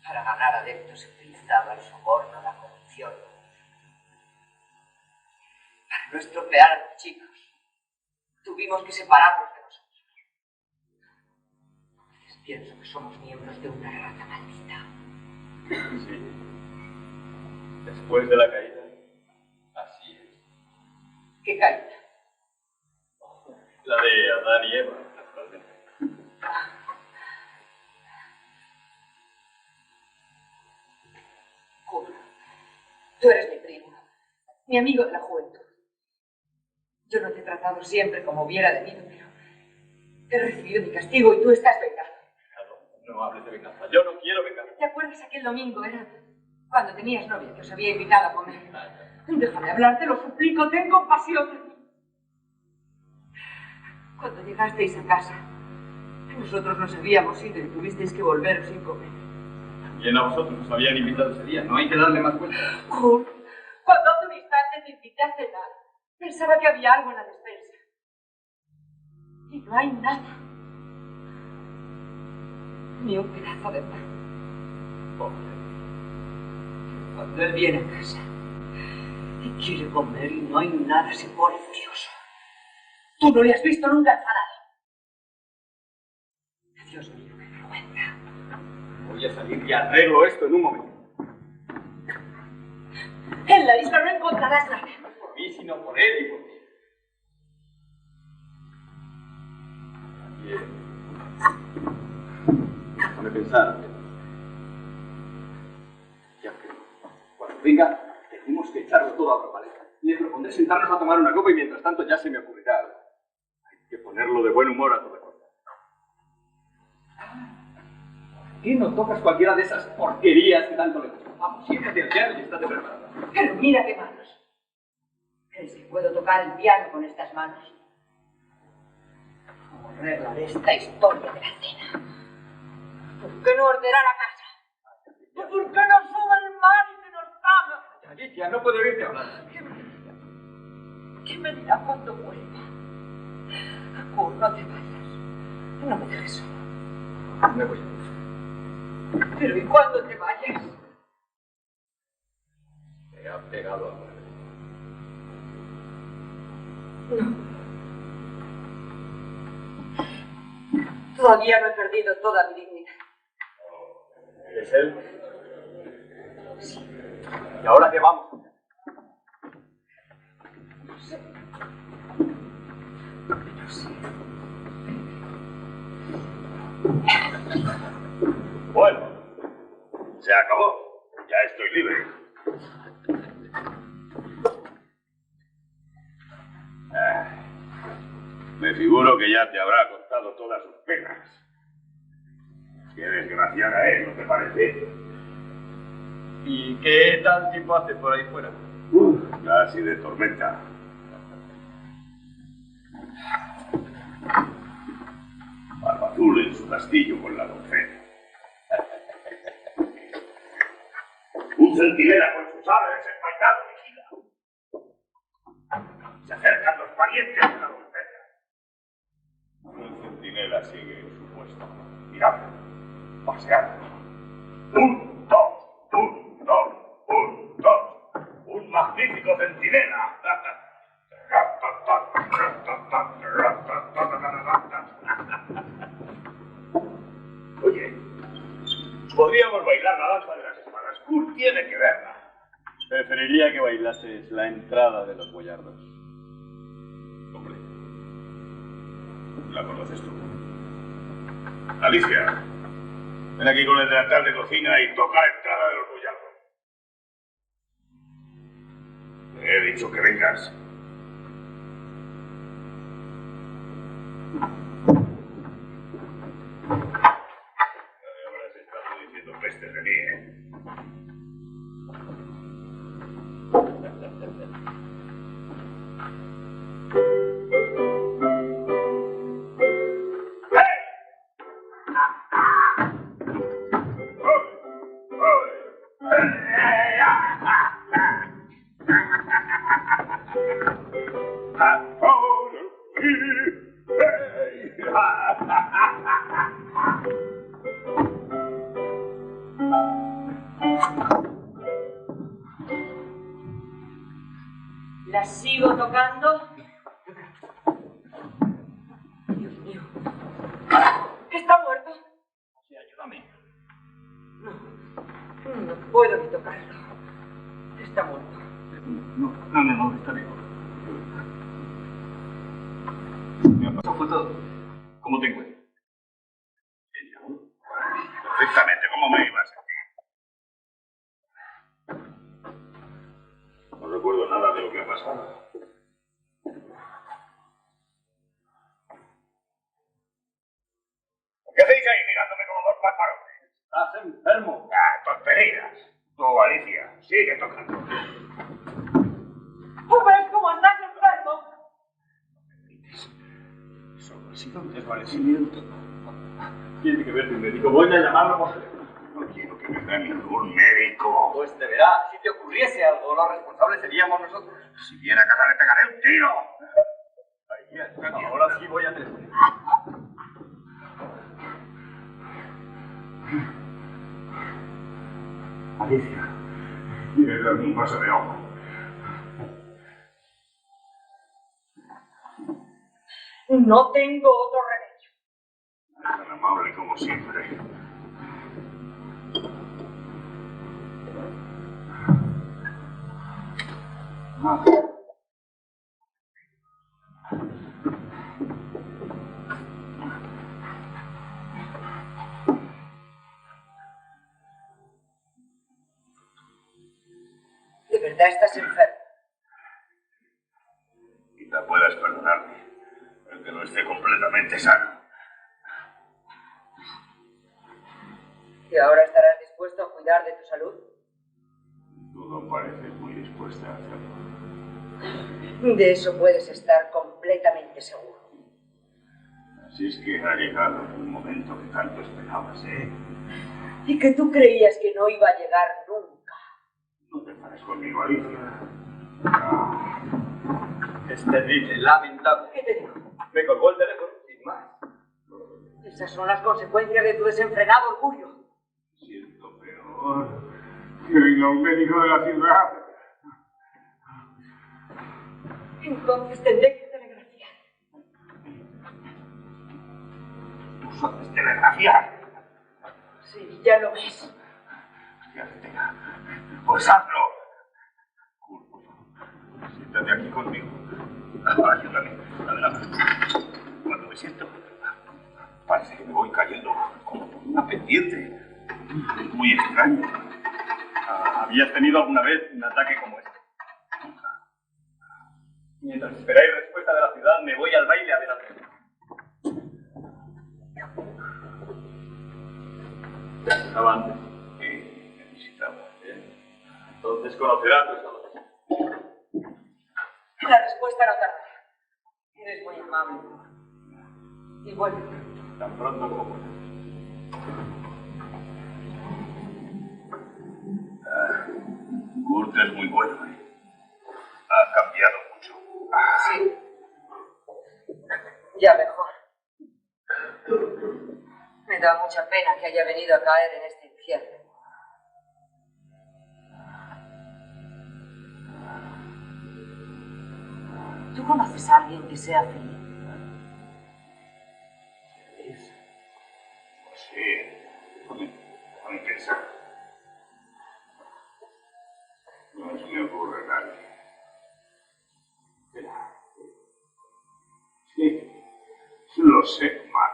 Para ganar adeptos se utilizaba el soborno, la corrupción. Para no estropear a los chicos, tuvimos que separarlos de nosotros. A veces pienso que somos miembros de una raza maldita. Sí. Después de la caída, así es. ¿Qué caída? La de Adán y Eva, naturalmente. Kurt, tú eres mi primo, mi amigo de la juventud. Yo no te he tratado siempre como hubiera debido, pero he recibido mi castigo y tú estás vengado. No hables de venganza. Yo no quiero venganza. ¿Te acuerdas aquel domingo? Era cuando tenías novia que os había invitado a comer. Déjame hablar, te lo suplico, ten compasión de mí. Cuando llegasteis a casa, nosotros nos habíamos ido y tuvisteis que volveros sin comer. También a vosotros os habían invitado ese día. No hay que darle más vueltas. Kurt, cuando hace un instante te invité a cenar, pensaba que había algo en la despensa. Y no hay nada. Ni un pedazo de pan. Pobre. Cuando él viene a casa y quiere comer y no hay nada, se pone furioso. Tú no le has visto nunca enfadado. Dios mío, qué vergüenza. Voy a salir y arreglo esto en un momento. En la isla no encontrarás nada. No por mí, sino por él y por ti. Bien. Déjame pensar. venga, tenemos que echarlo todo a otra paleta. Le propondré sentarnos a tomar una copa y mientras tanto ya se me ocurrirá algo. Hay que ponerlo de buen humor a toda costa. ¿Por qué no tocas cualquiera de esas porquerías que tanto le gustan? Vamos, siéntate al piano y estate preparada. Pero mira qué manos. ¿Crees que puedo tocar el piano con estas manos? ¿Cómo arreglar esta historia de la cena? ¿Por qué no ordenar la casa? ¿Por qué no sube el mar y se nos caga? Alicia, no puedo oírte hablar. ¿Qué me dirá cuando vuelva? Acu, no te vayas. No me dejes solo. Me voy a ir. Pero ¿y cuándo te vayas? Te ha pegado a muerte. No. Todavía no he perdido toda mi dignidad. ¿Es él? Sí. ¿Y ahora qué vamos? No sé. No sé. Bueno, se acabó. Ya estoy libre. Me figuro que ya te habrá contado todas sus penas. Qué desgraciada es, ¿no te parece? ¿Y qué tal tiempo hace por ahí fuera? Casi de tormenta. Barba Azul en su castillo con la doncella. Un centinela con su sable desenvainado vigila. Se acercan los parientes de la doncella. El centinela sigue en su puesto. Mirad, paseando. Un, dos. Un magnífico centinela. Oye, podríamos bailar la danza de las espadas. Kurt tiene que verla. Preferiría que bailases la entrada de los boyardos. Hombre, ¿la conoces tú? Alicia, ven aquí con el delantal de cocina y toca la entrada de los boyardos. Te he dicho que vengas. Habrás estado diciendo pestes de mí, ¿eh? ¿La sigo tocando? Dios mío. ¿Está muerto? Sí, ayúdame. No puedo ni tocarlo. Está muerto. No, está bien. Eso fue todo. ¿Cómo te encuentras? Perfectamente, ¿cómo me ibas aquí? No recuerdo nada de lo que ha pasado. ¿Qué hacéis ahí mirándome como dos paparotes? ¡Estás enfermo! Tonterías. Tú, Alicia, sigue tocando. ¿Tú ves cómo estás enfermo? Solo ha sido un desvanecimiento. Tiene que verte un médico. Voy a llamarlo por teléfono. No quiero que venga ningún médico. Pues de verá, si te ocurriese algo, los responsables seríamos nosotros. Si viene a casa le pegaré un tiro. Ahora sí voy a teléfono. Alicia, ¿quieres darme un vaso de agua? No tengo otro remedio. Tan amable como siempre. verdad estás enfermo. Quizá puedas perdonarme el que no esté completamente sano. ¿Y ahora estarás dispuesto a cuidar de tu salud? Tú no pareces muy dispuesta a hacerlo. De eso puedes estar completamente seguro. Así es que ha llegado el momento que tanto esperabas, ¿eh? Y que tú creías que no iba a llegar nunca. No te enfades conmigo, Alicia. Es terrible, lamentable. ¿Qué te digo? Me colgó el teléfono, sin más. Esas son las consecuencias de tu desenfrenado orgullo. Siento peor que venga un médico de la ciudad. Entonces tendré que telegrafiar. ¿Tú sabes telegrafiar? Sí, ya lo ves. Pues hazlo. Siéntate aquí conmigo. Ayúdame. Adelante. Cuando me siento, parece que me voy cayendo como por una pendiente. Es muy extraño. ¿Habías tenido alguna vez un ataque como este? Nunca. Mientras esperáis respuesta de la ciudad, me voy al baile adelante. ¿Te necesitaba antes? Sí, necesitaba. Bien. Entonces conocerás tu estado. La respuesta no tarda. Eres muy amable. Y bueno. Tan pronto como puedas. Kurt es muy bueno, ¿eh? Ha cambiado mucho. Sí. Ya mejor. Me da mucha pena que haya venido a caer en este infierno. ¿Tú conoces a alguien que sea feliz? ¿Feliz? Pues sí. A mí pensar. No se me ocurre nadie. Sí, lo sé mal.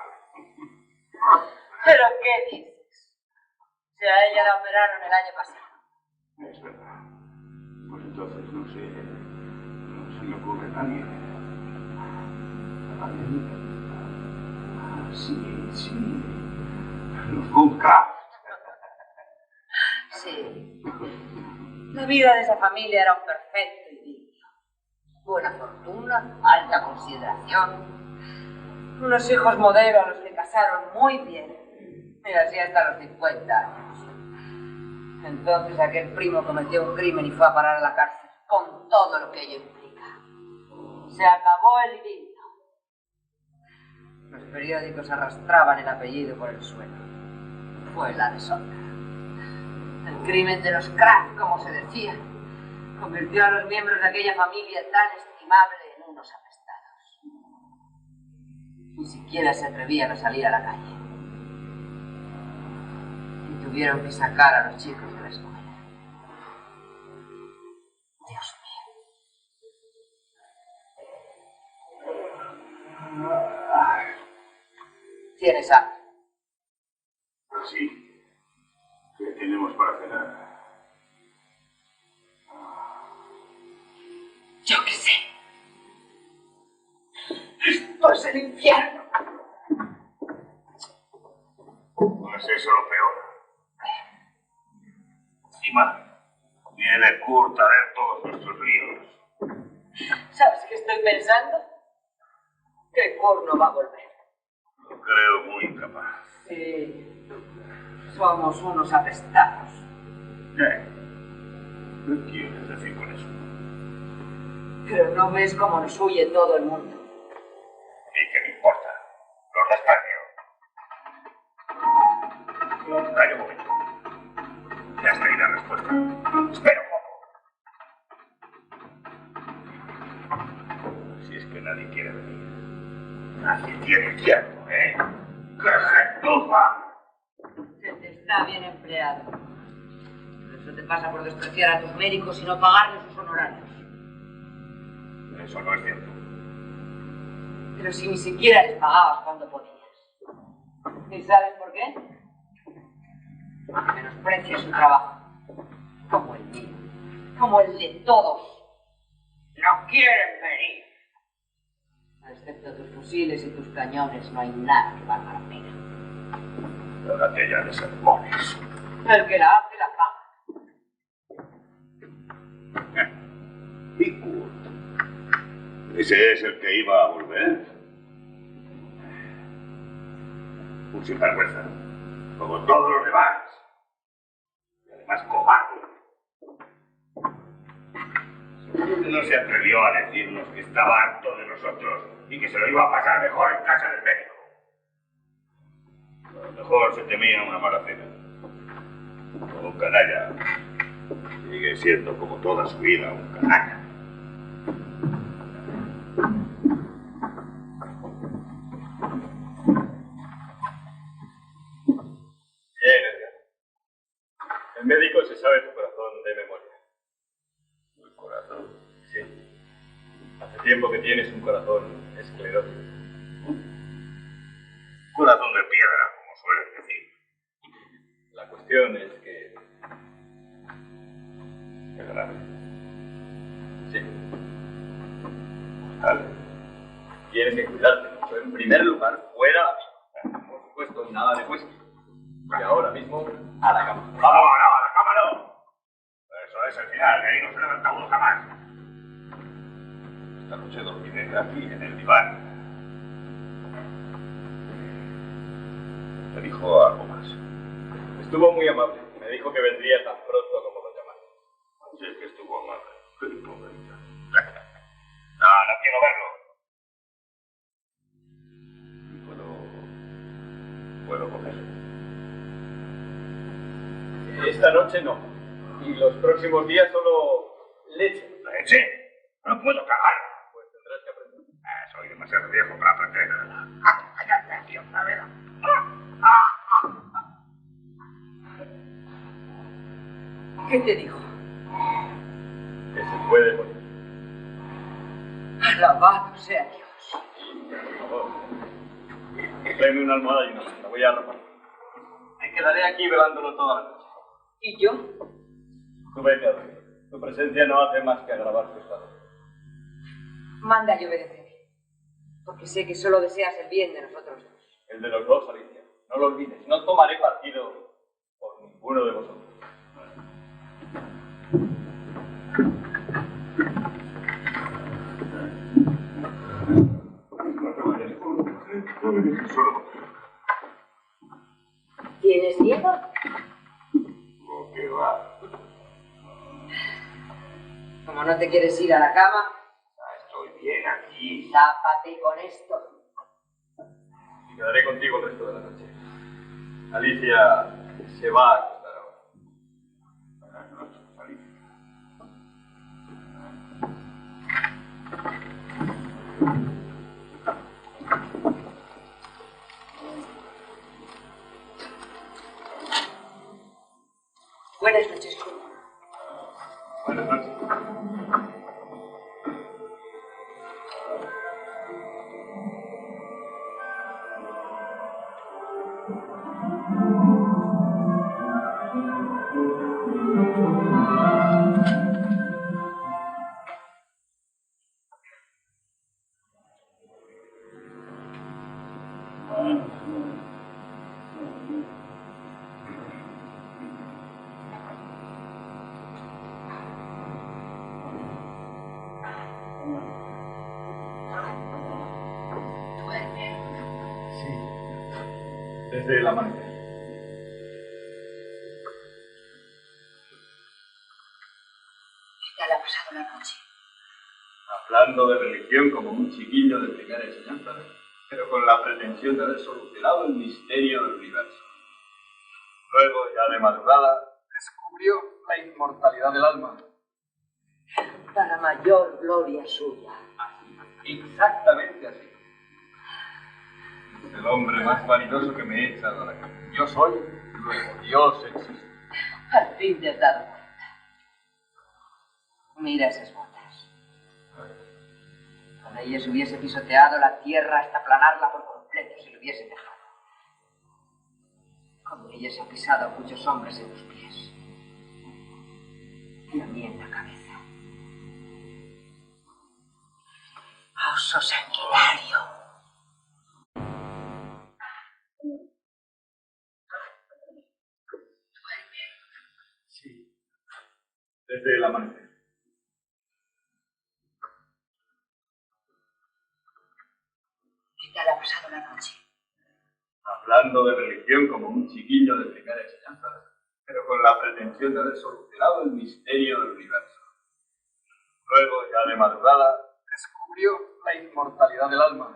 ¿Pero qué dices? Si a ella la operaron el año pasado. Es verdad. Pues entonces no sé. No se me ocurre nadie. Sí. Los Woodcraft. Sí. La vida de esa familia era un perfecto idilio. Buena fortuna, alta consideración. Unos hijos modelo a los que casaron muy bien. Y así hasta los 50 años. Entonces aquel primo cometió un crimen y fue a parar a la cárcel, con todo lo que ello implica. Se acabó el idilio. Los periódicos arrastraban el apellido por el suelo. Fue la deshonra. El crimen de los Kraft, como se decía, convirtió a los miembros de aquella familia tan estimable en unos apestados. Ni siquiera se atrevían a salir a la calle. Y tuvieron que sacar a los chicos de la escuela. Dios mío. ¿Tienes hambre? Sí. ¿Qué tenemos para cenar? Yo qué sé. Esto es el infierno. No es eso lo peor. Encima, viene Kurt a ver todos nuestros líos. ¿Sabes qué estoy pensando? Que Kurt no va a volver. Lo creo muy incapaz. Sí. Somos unos apestados. ¿Qué quieres decir con eso? Pero no ves cómo nos huye todo el mundo. ¿Y qué me importa? Los desprecio. Calla un momento. Ya está ahí la respuesta. Espera un poco. Si es que nadie quiere venir. Nadie tiene tiempo, ¿eh? ¡Que gentuza! Se te está bien empleado. Pero eso te pasa por despreciar a tus médicos y no pagarles sus honorarios. Eso no es cierto. Pero si ni siquiera les pagabas cuando podías. ¿Y sabes por qué? Porque menosprecias su trabajo. Como el mío. como el de todos. No quieren venir. Excepto tus fusiles y tus cañones, no hay nada que valga la pena. Déjate ya de sermones. El que la hace, la paga. ¿Y Kurt? ¿Ese es el que iba a volver? Un sinvergüenza, como todos los demás. Y además cobarde. Seguro que no se atrevió a decirnos que estaba harto de nosotros y que se lo iba a pasar mejor en casa del médico. A lo mejor se temía una mala cena. Como un canalla. Sigue siendo como toda su vida un canalla. Bien, Edgar. El médico se sabe tu corazón de memoria. ¿El corazón? Sí. Hace tiempo que tienes un corazón esclerótico. Corazón de piedra, como suelen decir. La cuestión es que... Es grave. Sí. Dale. Tienes que cuidarte mucho. En primer lugar, fuera la vida. Por supuesto, nada de whisky. Y ahora mismo, a la cama. ¡No, no, a la cama no! Eso es el final, de ahí no se levanta uno jamás. Esta noche dormiré aquí, en el diván. ¿Te dijo algo más? Estuvo muy amable. Me dijo que vendría tan pronto como lo llamaste. Sí, es que estuvo amable. Qué hipócrita. No, no quiero verlo. ¿Puedo comer? Esta noche no. Y los próximos días solo leche. ¿Leche? No puedo cagar. Pues tendrás que aprender. Soy demasiado viejo para aprender. Cállate, tío, otra vez. ¿Qué te dijo? Que se puede morir. Alabado sea Dios. Por favor. Tráeme una almohada y una manta. Voy a arropar. Me quedaré aquí velándolo toda la noche. ¿Y yo? Tú vete a dormir. Tu presencia no hace más que agravar su estado. Manda y obedéceme. Porque sé que solo deseas el bien de nosotros dos. El de los dos, Alicia. No lo olvides. No tomaré partido por ninguno de vosotros. ¿Tienes miedo? ¿Cómo que va? Como no te quieres ir a la cama, Estoy bien aquí. tápate con esto. Me quedaré contigo el resto de la noche. Alicia se va a acostar ahora. Buenas noches, Alicia. Buenas noches, Kurt. Buenas noches. Duerme. Sí. Desde el amanecer. ¿Qué tal ha pasado la noche? Hablando de religión como un chiquillo de primera enseñanza, pero con la pretensión de haber solucionado el misterio del universo. Luego, ya de madrugada, descubrió la inmortalidad del alma. Para mayor gloria suya. Así, exactamente así. Es el hombre más vanidoso que me he echado a la cama. Yo soy, luego Dios existe. Al fin te has dado cuenta. Mira esas botas. Con ellas hubiese pisoteado la tierra hasta aplanarla por completo si lo hubiese dejado. Con ellas ha pisado a muchos hombres en los pies. Y a mí en la cabeza. Oso sanguinario. Sí, desde el amanecer. ¿Qué tal ha pasado la noche? Hablando de religión como un chiquillo de primera enseñanza, pero con la pretensión de haber solucionado el misterio del universo. Luego, ya de madrugada, descubrió la inmortalidad del alma.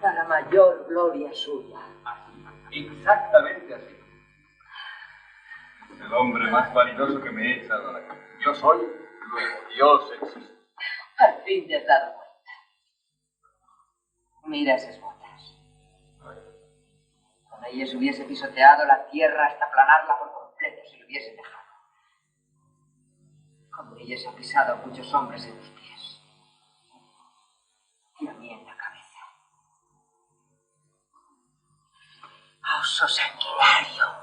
Para mayor gloria suya. Así, exactamente así. El hombre más vanidoso que me he echado a la cara. Yo soy, luego Dios existe. Al fin te has dado cuenta. Mira esas botas. Con ellas hubiese pisoteado la tierra hasta aplanarla por completo si lo hubiese dejado. Con ellas ha pisado a muchos hombres en los pies. Y a mí en la cabeza. Oso sanguinario.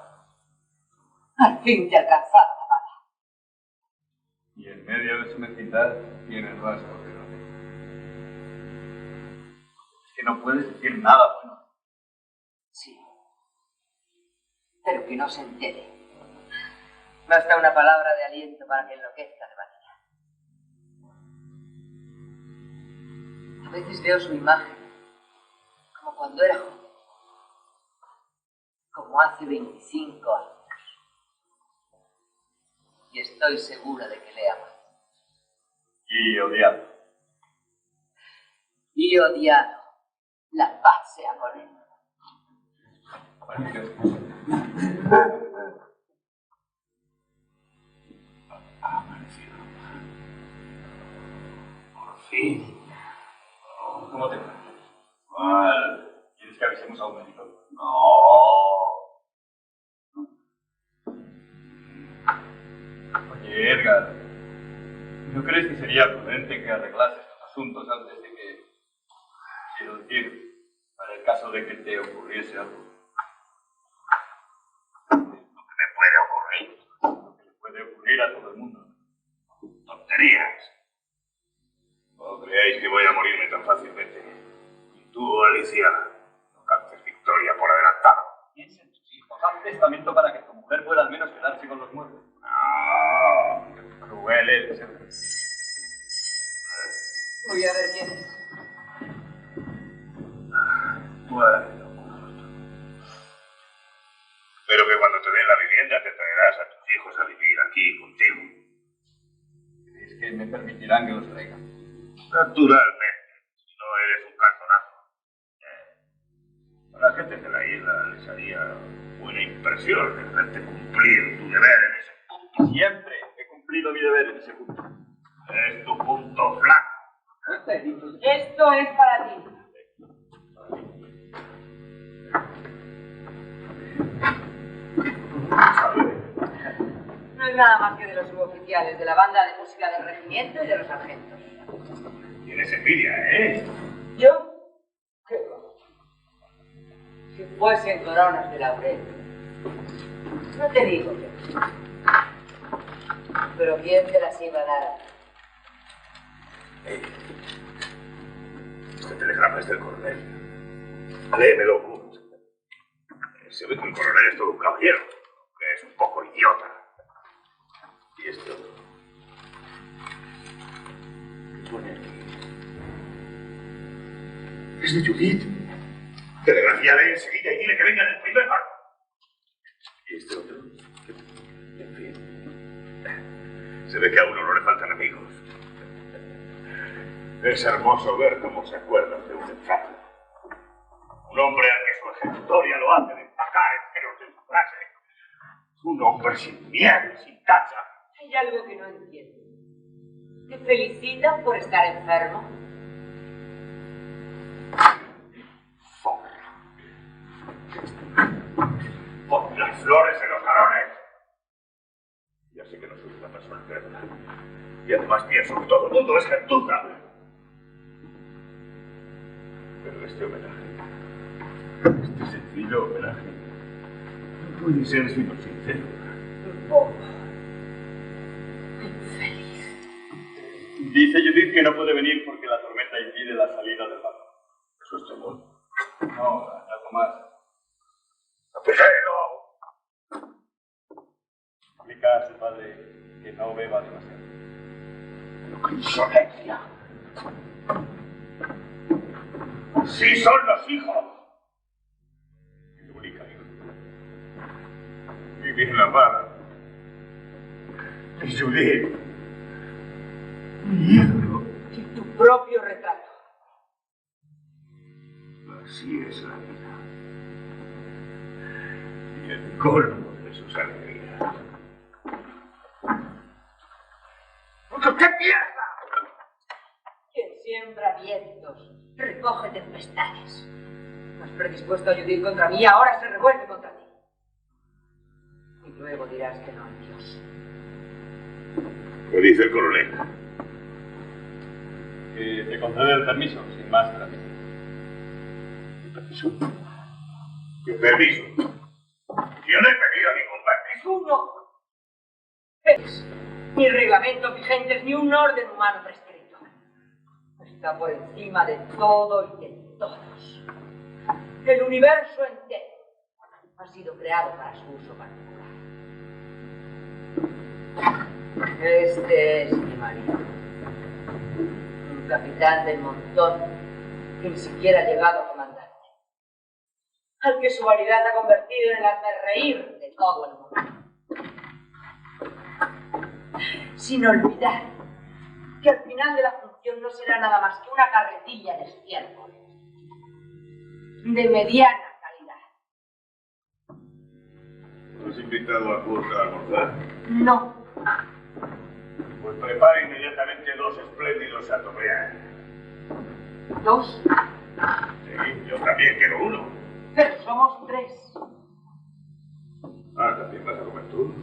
Al fin te he alcanzado la bala. Y en medio de su mezquindad tienes rasgos de nobleza. Es que no puedes decir nada bueno. Sí. Pero que no se entere. Basta una palabra de aliento para que enloquezca de vanidad. A veces veo su imagen, como cuando era joven, como hace 25 años. Y estoy segura de que le ama. Y odiado. Y odiado. La paz sea con él. Ha amanecido. Por fin. ¿Cómo te va? Mal. ¿Quieres que avisemos a un médico? No. Oye, Edgar, ¿no crees que sería prudente que arreglases estos asuntos antes de que... Quiero decir, para el caso de que te ocurriese algo? Lo que me puede ocurrir. Lo que le puede ocurrir a todo el mundo. Tonterías. No creáis que voy a morirme tan fácilmente. Y tú, Alicia, no cantes victoria por adelantado. Piensa en tus hijos, haz testamento para que tu mujer pueda al menos quedarse con los muertos. No. Qué cruel eres, Edgar. Voy a ver quién es. Bueno, espero que cuando te den la vivienda te traerás a tus hijos a vivir aquí contigo. ¿Crees que me permitirán que los traiga? Naturalmente, si no eres un calzonazo. A la gente de la isla les haría buena impresión el verte cumplir tu deber en ese punto. Siempre he cumplido mi deber en ese punto. Es tu punto flaco. Esto es para ti. No es nada más que de los suboficiales, de la banda de música del regimiento y de los sargentos. Tienes envidia, ¿eh? ¿Yo? ¿Qué va? Si fuesen coronas de laurel. No te digo yo. Pero ¿quién te las iba a dar? Este telegrama es del coronel. Léemelo, Kurt. Se ve que el coronel es todo un caballero, que es un poco idiota. ¿Y esto? ¿Qué pone aquí? Es de Judith. Telegrafíale enseguida y dile que venga en el primer barco. ¿Y este otro? En fin. Se ve que a uno no le faltan amigos. Es hermoso ver cómo se acuerdan de un enfermo. Un hombre al que su ejecutoria lo hace destacar enteros de su clase. Un hombre sin miedo, sin tacha. Hay algo que no entiendo. ¿Te felicitan por estar enfermo? Zorra. Pon las flores en los jalones. Ya sé que no soy una persona enferma. Y además pienso que todo el mundo es gentuza. Pero este homenaje, este sencillo homenaje, no puede ser sino sincero. Dice Judith que no puede venir porque la tormenta impide la salida del barco. Eso es temor. No, algo más. Explica a su padre que no beba demasiado. Pero qué insolencia. ¡Sí son los hijos! ¡Qué bonita, hijo! ¡Mi bien amada! ¡Mi Judith! ¡Mi ídolo! Y tu propio retrato. Así es la vida. Y el colmo de sus alegrías. ¡Qué mierda! Quien siembra vientos, recoge tempestades. Has predispuesto a Judith contra mí, ahora se revuelve contra ti. Y luego dirás que no hay Dios. ¿Qué dice el coronel? Que te concede el permiso, sin más trámite. ¿Permiso? ¿Qué permiso? Yo no he pedido ningún permiso. Tú no. Es ni reglamentos vigentes ni un orden humano prescrito. Está por encima de todo y de todos. El universo entero ha sido creado para su uso particular. Este es mi marido. Un capitán del montón que ni siquiera ha llegado a comandante. Al que su vanidad ha convertido en el hazmerreír de todo el mundo. Sin olvidar que al final de la función no será nada más que una carretilla de estiércol. De mediana calidad. ¿Has invitado a Kurt a almorzar? No. Pues prepara inmediatamente 2 espléndidos Chateaubriand. ¿2? Sí, yo también quiero 1. Pero somos 3. Ah, ¿también vas a comer tú?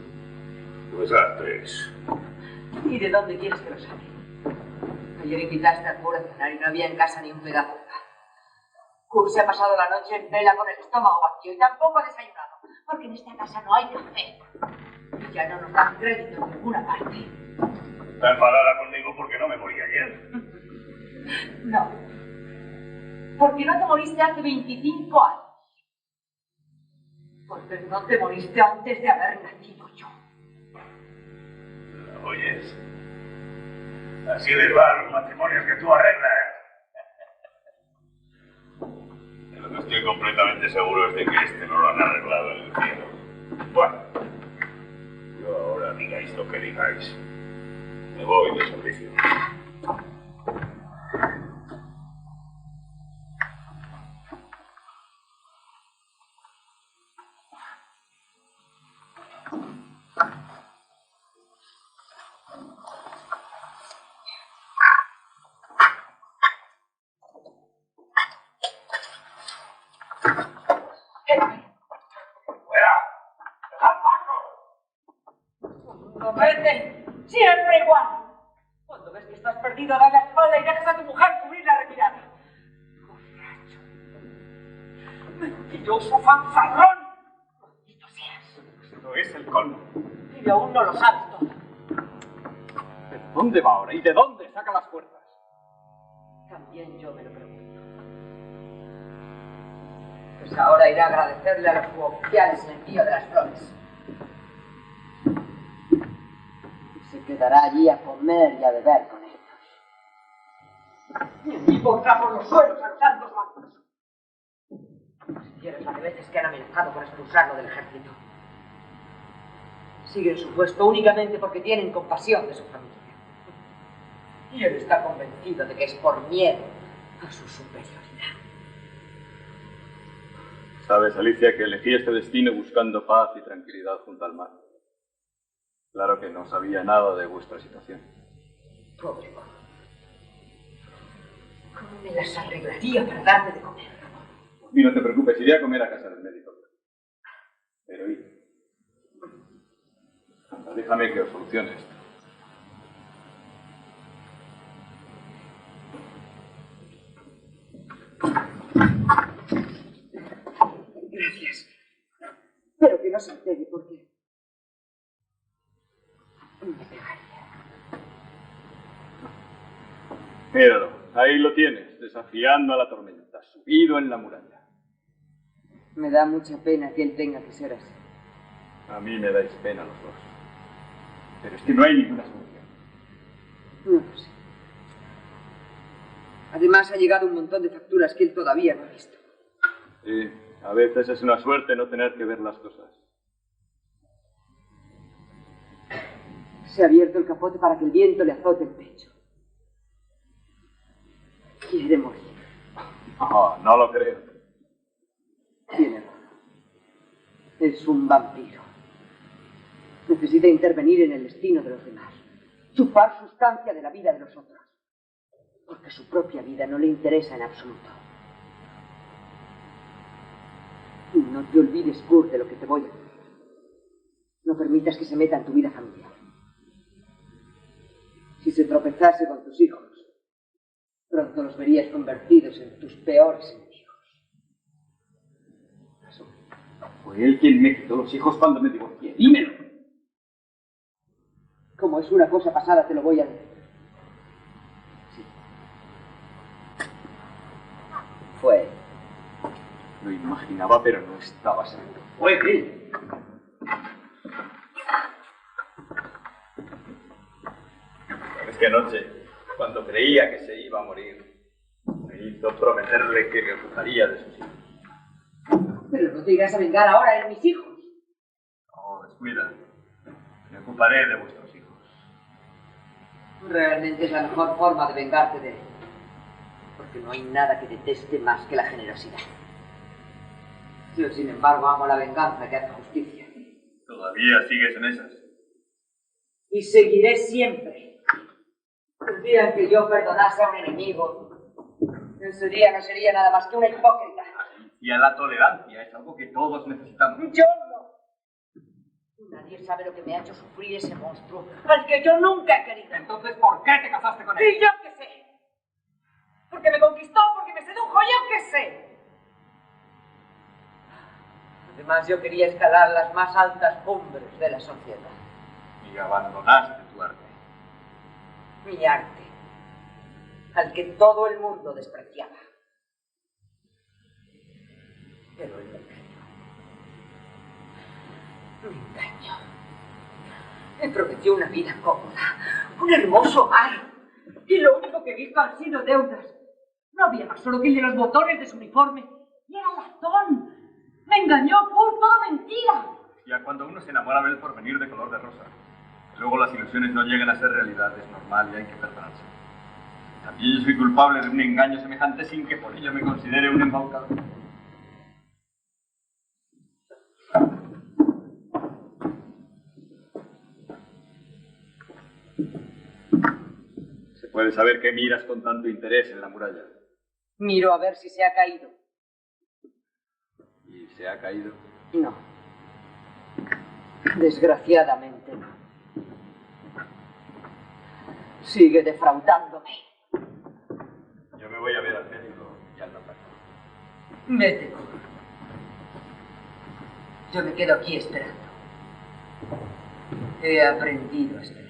Pues haz 3. ¿Y de dónde quieres que lo saque? Ayer invitaste a Kurt a cenar y no había en casa ni un pedazo de pan. Kurt se ha pasado la noche en vela con el estómago vacío y tampoco ha desayunado, porque en esta casa no hay café. Y ya no nos dan crédito en ninguna parte. Está enfadada conmigo porque no me morí ayer. No. Porque no te moriste hace 25 años. Porque no te moriste antes de haber nacido yo. ¿Oyes? Así les van los matrimonios que tú arreglas. De lo que estoy completamente seguro es de que este no lo han arreglado en el cielo. Bueno, yo ahora digáis lo que digáis. Me voy de servicio. Vete, siempre igual. Cuando ves que estás perdido, da la espalda y dejas a tu mujer cubrir la retirada. Borracho. Mentiroso fanfarrón. Maldito seas. Esto es el colmo. Y aún no lo sabes todo. ¿De dónde va ahora? ¿Y de dónde saca las fuerzas? También yo me lo pregunto. Pues ahora iré a agradecerle a los oficiales el envío de las flores. Se quedará allí a comer y a beber con ellos. Y pondrá por los suelos a los santos bancos. Si vieras las veces que han amenazado con expulsarlo del ejército. Siguen su puesto únicamente porque tienen compasión de su familia. Y él está convencido de que es por miedo a su superioridad. Sabes, Alicia, que elegí este destino buscando paz y tranquilidad junto al mar. Claro que no sabía nada de vuestra situación. Pobre Bob. ¿Cómo me las arreglaría para darme de comer? Y no te preocupes, iré a comer a casa del médico. Pero déjame que os solucione esto. Gracias. Pero que no se entere porque me pegaría. Míralo, ahí lo tienes, desafiando a la tormenta, subido en la muralla. Me da mucha pena que él tenga que ser así. A mí me dais pena los dos. Pero es que no hay ninguna solución. No lo sé. Además, ha llegado un montón de facturas que él todavía no ha visto. Sí, a veces es una suerte no tener que ver las cosas. Se ha abierto el capote para que el viento le azote el pecho. Quiere morir. Oh, no lo creo. Tiene razón. Es un vampiro. Necesita intervenir en el destino de los demás. Chupar sustancia de la vida de los otros. Porque su propia vida no le interesa en absoluto. Y no te olvides, Kurt, de lo que te voy a decir. No permitas que se meta en tu vida familiar. Si se tropezase con tus hijos, pronto los verías convertidos en tus peores enemigos. Fue él quien me quitó los hijos cuando me divorcié. ¡Dímelo! Como es una cosa pasada, te lo voy a decir. Sí. Fue él. Lo imaginaba, pero no estaba seguro. Fue él. Es que anoche, cuando creía que se iba a morir, me hizo prometerle que me ocuparía de sus hijos. Pero no te irás a vengar ahora de mis hijos. No, descuida. Me ocuparé de vuestros hijos. Realmente es la mejor forma de vengarte de él. Porque no hay nada que deteste más que la generosidad. Yo, sin embargo, amo la venganza que hace justicia. ¿Todavía sigues en esas? Y seguiré siempre. El día en que yo perdonase a un enemigo, ese día no sería nada más que una hipócrita. Y a la tolerancia es algo que todos necesitamos. Yo no. Nadie sabe lo que me ha hecho sufrir ese monstruo, al que yo nunca he querido. Entonces, ¿por qué te casaste con él? Y yo qué sé. Porque me conquistó, porque me sedujo, yo qué sé. Además, yo quería escalar las más altas cumbres de la sociedad. Y abandonaste tu arte. Mi arte, al que todo el mundo despreciaba. Pero él me engañó. Me engañó. Me prometió una vida cómoda, un hermoso hogar. Y lo único que he visto han sido deudas. No había más solo que el de los botones de su uniforme. Y era latón. Me engañó por toda mentira. Ya cuando uno se enamora ve el porvenir de color de rosa. Luego las ilusiones no llegan a ser realidad, es normal y hay que perdonarse. También yo soy culpable de un engaño semejante sin que por ello me considere un embaucador. ¿Se puede saber qué miras con tanto interés en la muralla? Miro a ver si se ha caído. ¿Y se ha caído? No. Desgraciadamente no. Sigue defraudándome. Yo me voy a ver al médico y al notario. Vete. Yo me quedo aquí esperando. He aprendido a esperar.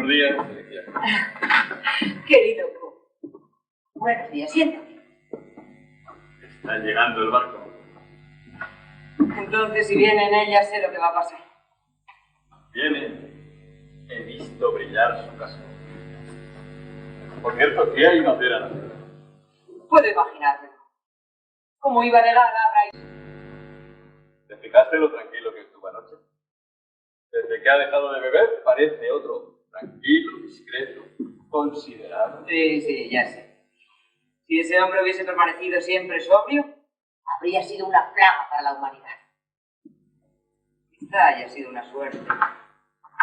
Buenos días, Alicia. Querido Q. Buenos días, siéntate. Está llegando el barco. Entonces, si viene en ella, sé lo que va a pasar. Viene. He visto brillar su casco. Por cierto, ¿qué hay una cera? Puedo imaginármelo. Como iba de gala, ¿Te fijaste lo tranquilo que estuvo anoche? Desde que ha dejado de beber, parece otro. Tranquilo, discreto, considerado. Sí, ya sé. Si ese hombre hubiese permanecido siempre sobrio, habría sido una plaga para la humanidad. Quizá haya sido una suerte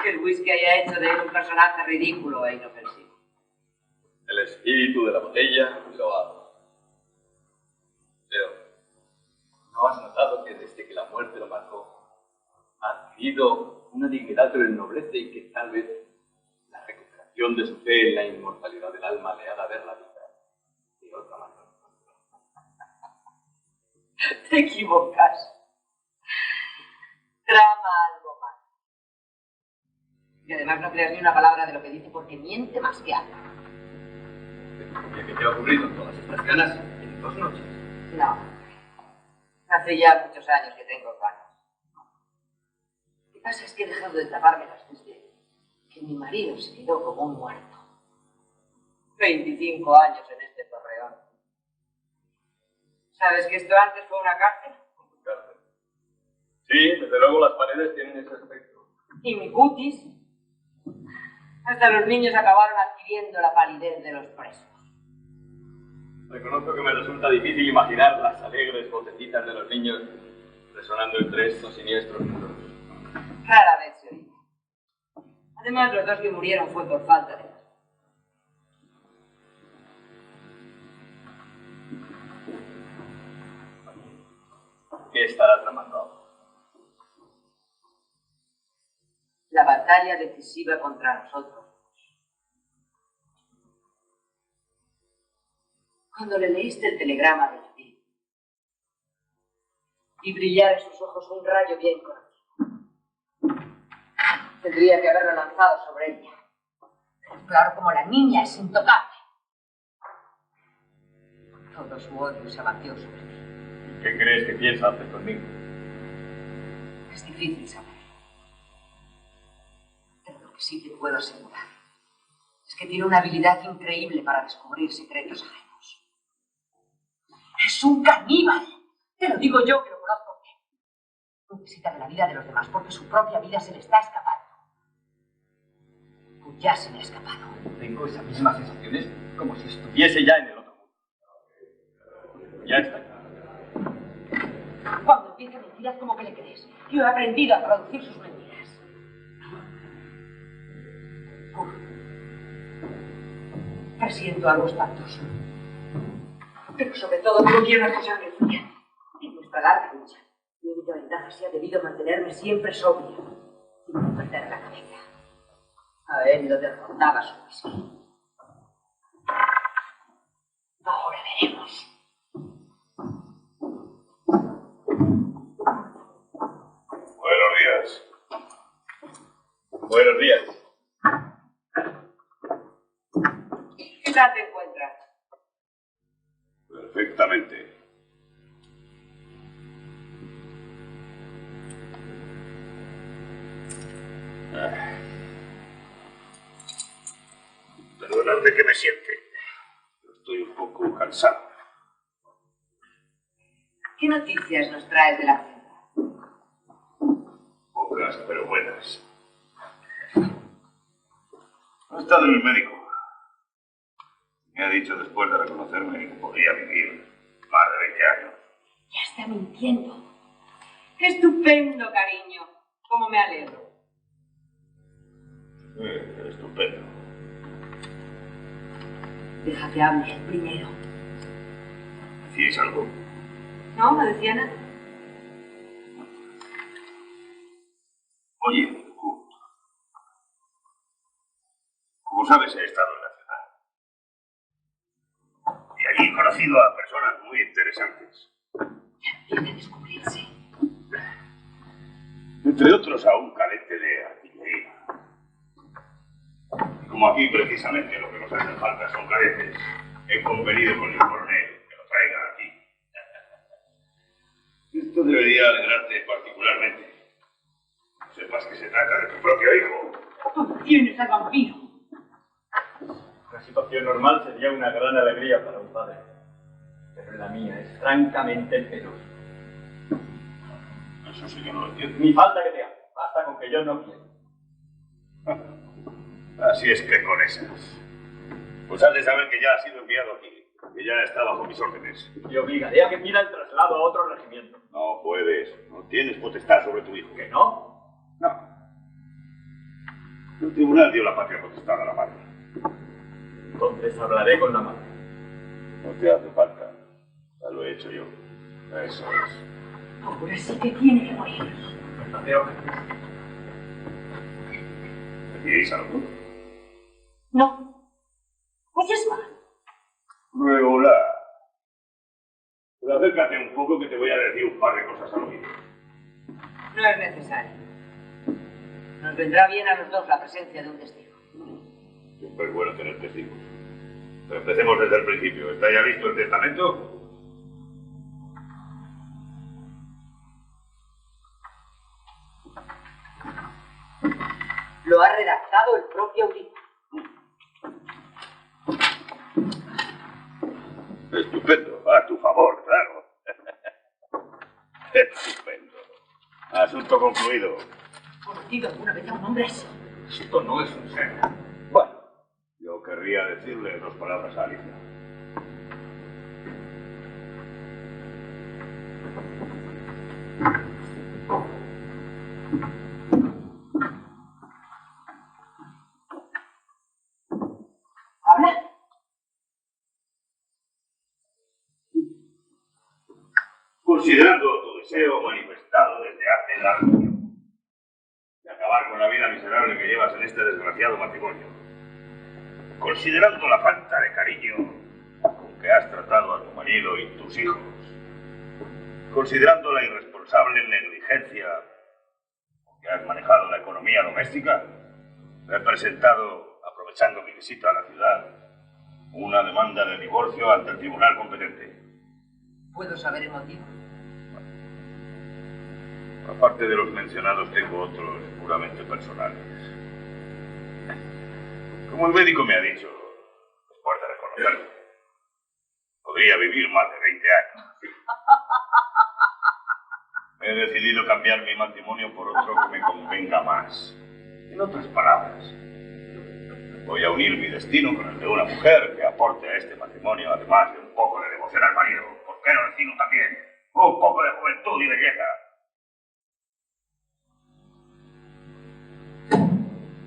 que el whisky haya hecho de él un personaje ridículo e inofensivo. El espíritu de la botella lo ha. Pero, ¿no has notado que desde que la muerte lo marcó, ha adquirido una dignidad que lo ennoblece y que tal vez la recuperación de su fe en la inmortalidad del alma le haga ver la vida de otra manera? Te equivocas. Trama algo más. Y además no creas ni una palabra de lo que dice porque miente más que habla. ¿Qué te ha ocurrido todas estas ganas en 2 noches? No. Hace ya muchos años que tengo ganas. Lo que pasa es que he dejado de tapármelas desde que mi marido se quedó como un muerto. 25 años en este torreón. ¿Sabes que esto antes fue una cárcel? Cárcel. Sí, desde luego las paredes tienen ese aspecto. Y mi cutis. Hasta los niños acabaron adquiriendo la palidez de los presos. Reconozco que me resulta difícil imaginar las alegres vocecitas de los niños resonando entre estos siniestros muros. Rara vez se oía. Además, los 2 que murieron fue por falta de... ¿Qué estará tramando ahora? La batalla decisiva contra nosotros. Cuando le leíste el telegrama de Judith y brillar en sus ojos un rayo bien conocido, tendría que haberlo lanzado sobre ella. Pero claro, como la niña es intocable, todo su odio se abatió sobre mí. ¿Qué crees que piensa hacer conmigo? Es difícil saber. Pero lo que sí te puedo asegurar es que tiene una habilidad increíble para descubrir secretos ajenos. ¡Es un caníbal! Te lo digo yo que lo conozco bien. Necesita de la vida de los demás porque su propia vida se le está escapando. O ya se le ha escapado. Tengo esas mismas sensaciones como si estuviese ya en el otro mundo. Ya está acá. Cuando empieza mentiras, como que le crees. Yo he aprendido a traducir sus mentiras. Uf. Presiento algo espantoso. Pero sobre todo no quiero una sangre fría. En nuestra larga lucha, mi única ventaja se ha debido mantenerme siempre sobrio, sin no perder la cabeza. A él lo derrotaba su whisky. Ahora veremos. Buenos días. Buenos días. ¿Qué tal te encuentras? Perfectamente. Perdonad de que me siente. Estoy un poco cansado. ¿Qué noticias nos traes de la hacienda? Pocas, pero buenas. No he estado en el médico. Me ha dicho después de reconocerme que podría vivir más de 20 años. Ya está mintiendo. ¡Estupendo, cariño! ¿Cómo me alegro? Estupendo. Deja que hable primero. ¿Decíais algo? No decía nada. Oye, como sabes, he estado en la ciudad. Y allí he conocido a personas muy interesantes. Ya empieza a descubrirse. Entre otros a un cadete de artillería. Como aquí precisamente lo que nos hacen falta son cadetes, he convenido con el coronel que lo traiga aquí. Esto debería alegrarte particularmente. Sepas que se trata de tu propio hijo. Tú tienes al vampiro. Una situación normal sería una gran alegría para un padre. Pero la mía es francamente penosa. Eso sí que no lo entiendo. Ni falta que te haga. Basta con que yo no quiero. Así es que con esas. Pues has de saber que ya ha sido enviado aquí. Que ya está bajo mis órdenes. Y obligaré a que pida el traslado a otro regimiento. No puedes. No tienes potestad sobre tu hijo. ¿Que no? No. El tribunal dio la patria potestad a la madre. Entonces hablaré con la madre. No te hace falta. Ya lo he hecho yo. Eso es. Ahora sí que tiene que morir. Verdadero. ¿Decíais algo? No. Oyes mal. Regular. Pero acércate un poco que te voy a decir un par de cosas al oído. No es necesario. Nos vendrá bien a los dos la presencia de un testigo. Siempre es bueno tener testigos. Pero empecemos desde el principio. ¿Está ya listo el testamento? Lo ha redactado el propio auditor. Estupendo. A tu favor, claro. Estupendo. Asunto concluido. ¿Conocido alguna vez a un hombre así? Esto no es un ser. Bueno, yo querría decirle dos palabras a Alicia. ¿Habla? Considerando tu deseo manifestado desde hace largo tiempo de acabar con la vida miserable que llevas en este desgraciado matrimonio, considerando la falta de cariño con que has tratado a tu marido y tus hijos, considerando la irresponsable negligencia con que has manejado la economía doméstica, he presentado, aprovechando mi visita a la ciudad, una demanda de divorcio ante el tribunal competente. ¿Puedo saber el motivo? Aparte de los mencionados, tengo otros puramente personales. Como el médico me ha dicho, después de reconocerlo, podría vivir más de 20 años. He decidido cambiar mi matrimonio por otro que me convenga más. En otras palabras, voy a unir mi destino con el de una mujer que aporte a este matrimonio, además de un poco de devoción al marido. ¿Por qué no decirlo también? Un poco de juventud y belleza.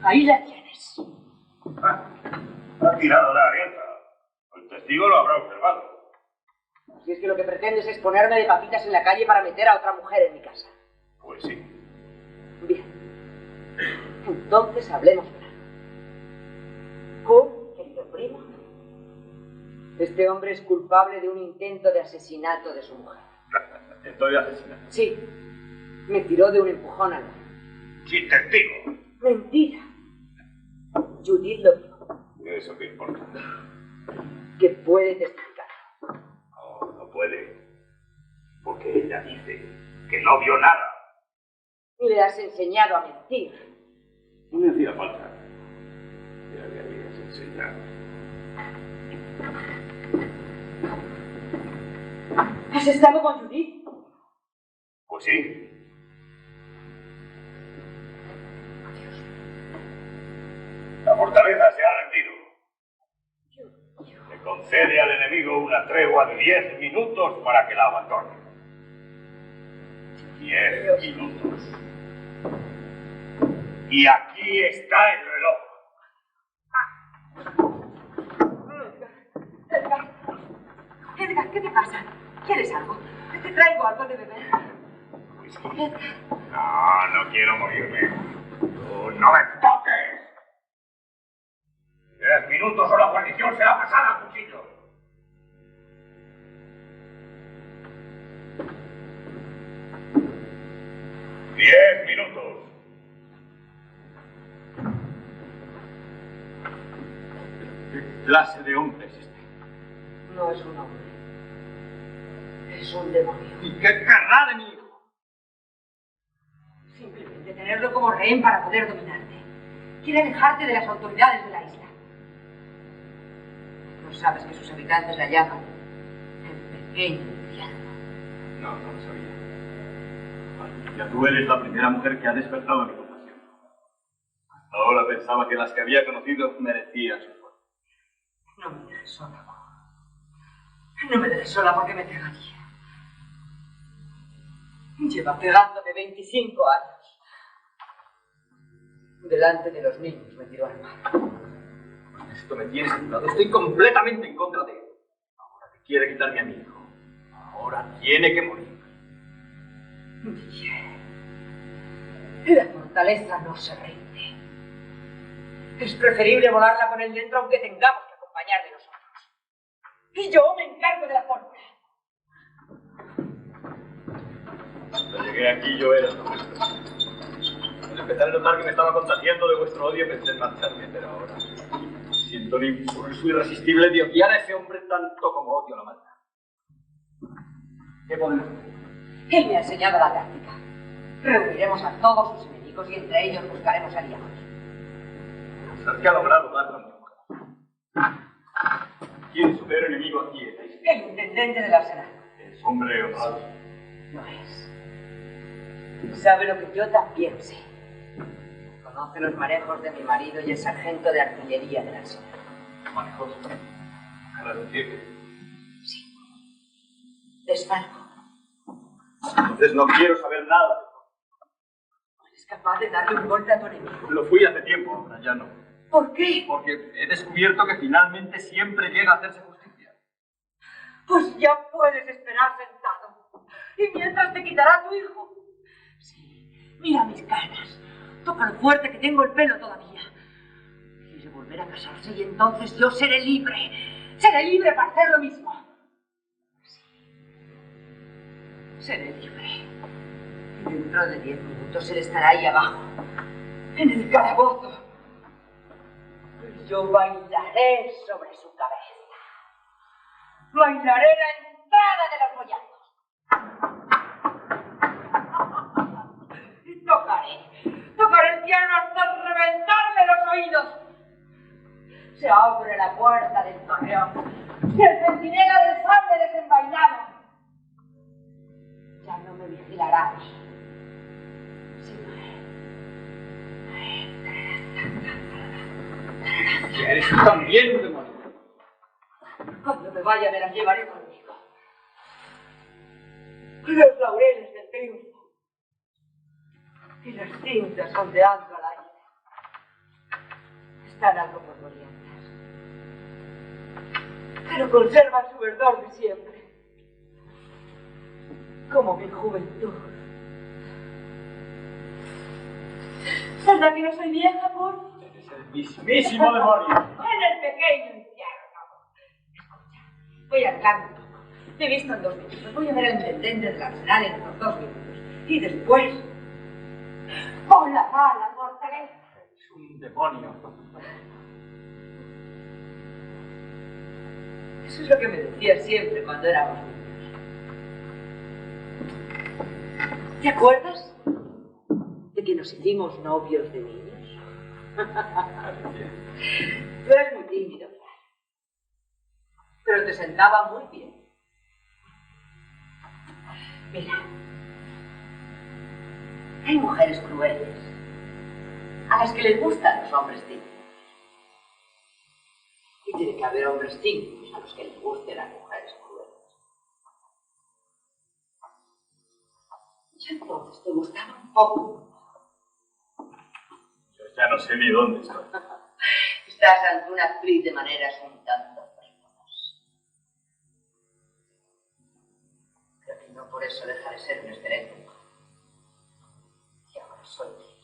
Ahí la tienes. Ha tirado la alianza. El testigo lo habrá observado. Si es que lo que pretendes es ponerme de papitas en la calle para meter a otra mujer en mi casa. Pues sí. Bien. Entonces hablemos claro. Querido primo, este hombre es culpable de un intento de asesinato de su mujer. Intento de asesinato. Sí. Me tiró de un empujón al mar. Sin testigo. Mentira. Judith lo vio. ¿Y eso qué importa? Que puede testificar. No, no puede. Porque ella dice que no vio nada. Le has enseñado a mentir. No le hacía falta. Ya le habías enseñado. ¿Has estado con Judith? Pues sí. La fortaleza se ha rendido. Se concede al enemigo una tregua de 10 minutos para que la abandone. 10 minutos. Y aquí está el reloj. Edgar, ¿qué te pasa? ¿Quieres algo? Te traigo algo de beber. Whisky. No, no quiero morirme. Tú no me toques. 10 minutos o la guarnición será pasada a cuchillo. ¡10 minutos! clase de hombre es este? No es un hombre. Es un demonio. ¿Y qué querrá de mi hijo? Simplemente tenerlo como rehén para poder dominarte. Quiere alejarte de las autoridades de la isla. No sabes que sus habitantes la llaman el pequeño infierno. No, no lo sabía. Ya tú eres la primera mujer que ha despertado mi compasión. Hasta ahora pensaba que las que había conocido merecían su fuerza. No me dejes sola. No me dejes sola porque me pegaría. Lleva pegándome 25 años. Delante de los niños me tiró al mar. Esto me tiene saturado. Estoy completamente en contra de él. Ahora que quiere quitarme a mi hijo. Ahora tiene que morir. La fortaleza no se rinde. Es preferible volarla con él dentro aunque tengamos que acompañar de nosotros. Y yo me encargo de la pólvora. Cuando llegué aquí yo era nuestro. Al empezar a notar que me estaba contagiando de vuestro odio pensé en marcharme, pero ahora siento un impulso irresistible de odiar a ese hombre tanto como odio la maldad. ¿Qué podemos hacer? Él me ha enseñado la táctica. Reuniremos a todos sus enemigos y entre ellos buscaremos aliados. ¿Sabes qué ha logrado darlo a mi mujer? ¿Quién es su peor enemigo aquí en la isla? El intendente del arsenal. Es hombre honrado. No es. Sabe lo que yo también sé. Conoce los manejos de mi marido y el sargento de artillería del arsenal. ¿Manejos? ¿Querrás decir que? Sí. Desfalco. Entonces no quiero saber nada. ¿Eres capaz de darle un golpe a tu enemigo? Lo fui hace tiempo, ahora ya no. ¿Por qué? Porque he descubierto que finalmente siempre llega a hacerse justicia. Pues ya puedes esperar sentado. Y mientras te quitará tu hijo. Sí, mira mis canas. Toca lo fuerte que tengo el pelo todavía. Quiere volver a casarse y entonces yo seré libre. Seré libre para hacer lo mismo. Sí. Seré libre. Y dentro de 10 minutos él estará ahí abajo. En el calabozo. Y yo bailaré sobre su cabeza. Bailaré la entrada de los boyados. Y tocaré el piano hasta reventarle los oídos. Se abre la puerta del torreón y el centinela del sable desenvainado ya no me vigilará, sino él. Que eres tú también un demonio. Cuando me vaya me las llevaré conmigo. Los laureles del triunfo y las cintas ondeando al aire están algo polvorientas, pero conservan su verdor de siempre, como mi juventud. ¿Verdad que no soy vieja, amor? Eres el mismísimo demonio. En el pequeño infierno. Escucha, voy a arreglarme un poco. Te he visto en 2 minutos. Voy a ver al intendente del arsenal en unos 2 minutos. Y después, con la mala fortaleza. Es un demonio. Eso es lo que me decías siempre cuando éramos niños. ¿Te acuerdas de que nos hicimos novios de niños? Tú eres muy tímido, claro. Pero te sentaba muy bien. Mira, hay mujeres crueles a las que les gustan los hombres tímidos. Y tiene que haber hombres tímidos a los que les gusten las mujeres crueles. Y entonces te gustaba un poco. Yo ya no sé ni dónde estoy. Estás ante una actriz de maneras un tanto peligrosas. Creo que no por eso deja de ser un excelente mujer. Y ahora soy libre.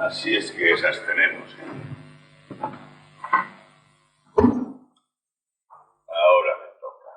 Así es que esas tenemos. Ahora me toca.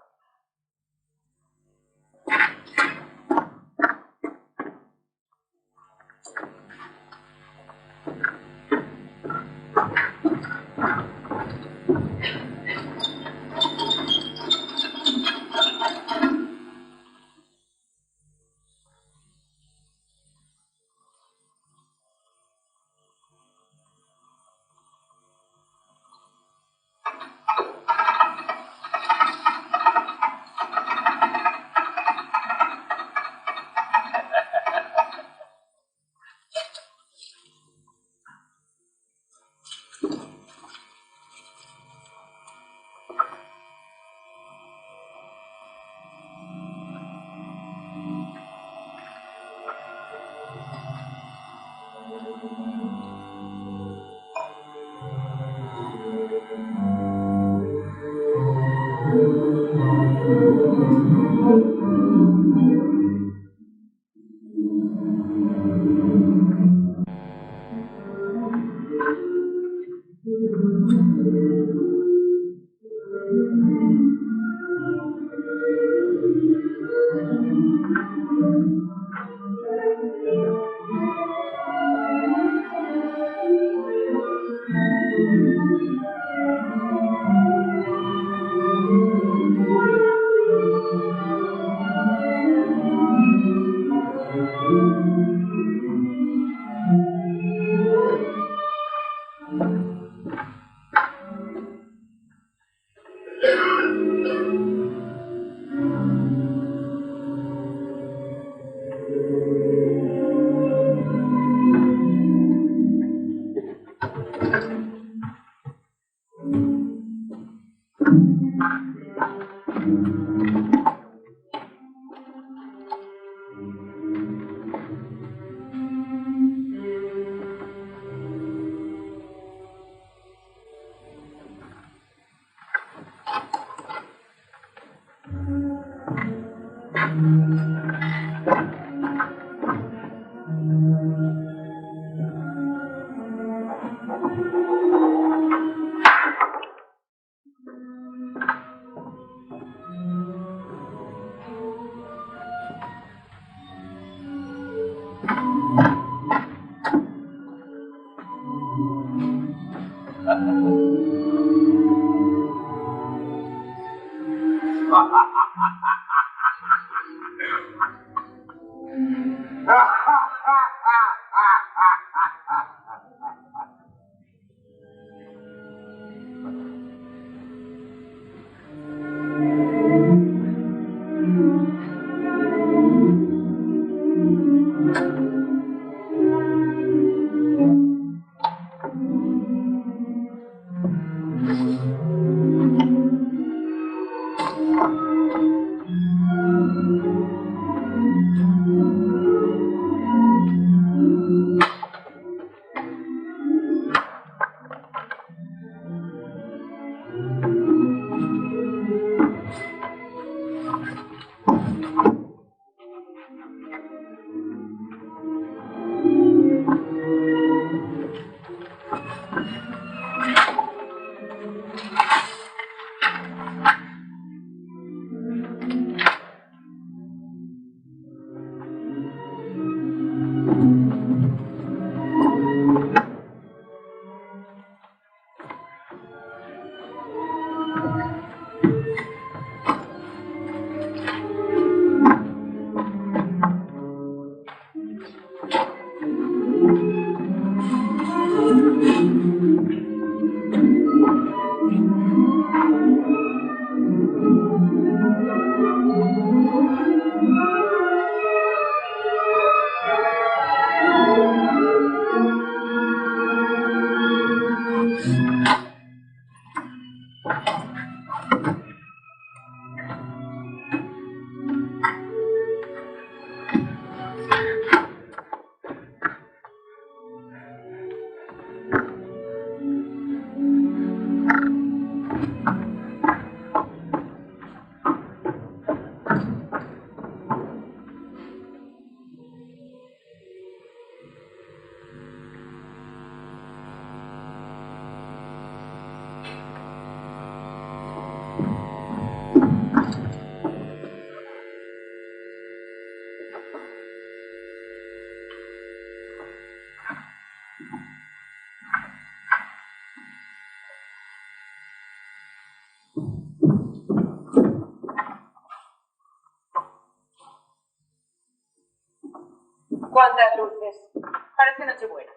¿Cuántas luces? Parece Nochebuena.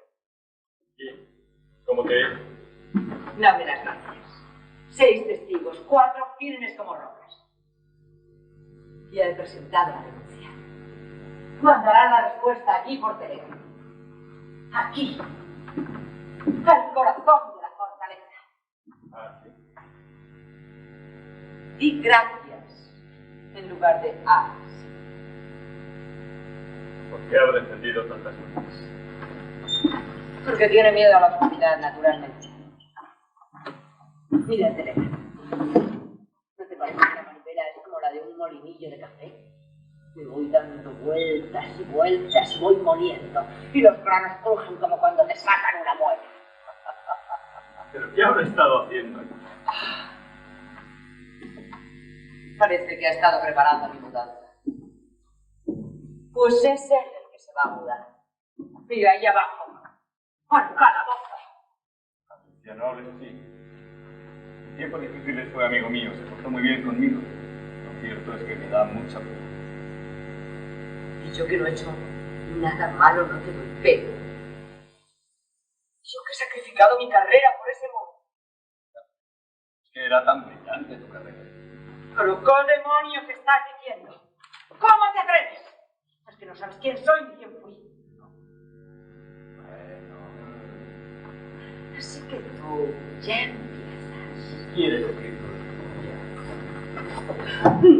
¿Y cómo te...? Dame las gracias. 6 testigos, 4 firmes como rocas. Ya he presentado la denuncia. Mandarán la respuesta aquí por teléfono. Aquí. Al corazón de la fortaleza. Ah, sí. Di gracias en lugar de as. ¿Por qué habrá encendido tantas luces? Porque tiene miedo a la oscuridad, naturalmente. Mira el teléfono. ¿No te parece que la manivela es como la de un molinillo de café? Me voy dando vueltas y vueltas y voy moliendo. Y los granos crujen como cuando te sacan una muela. ¿Pero qué habrá estado haciendo? Parece que ha estado preparando mi mudanza. Pues es él el que se va a mudar. Mira ahí abajo. ¡Al calabozo! Ya no hables así. En tiempos difíciles fue amigo mío, se portó muy bien conmigo. Lo cierto es que me da mucha pena. Y yo que no he hecho nada malo, no te doy pena. Yo que he sacrificado mi carrera por ese modo. Es que era tan brillante tu carrera. ¿Pero qué demonios estás diciendo? ¿Cómo te atreves? Es que no sabes quién soy ni quién fui. Bueno. Así que tú ya empiezas. ¿Quieres decir?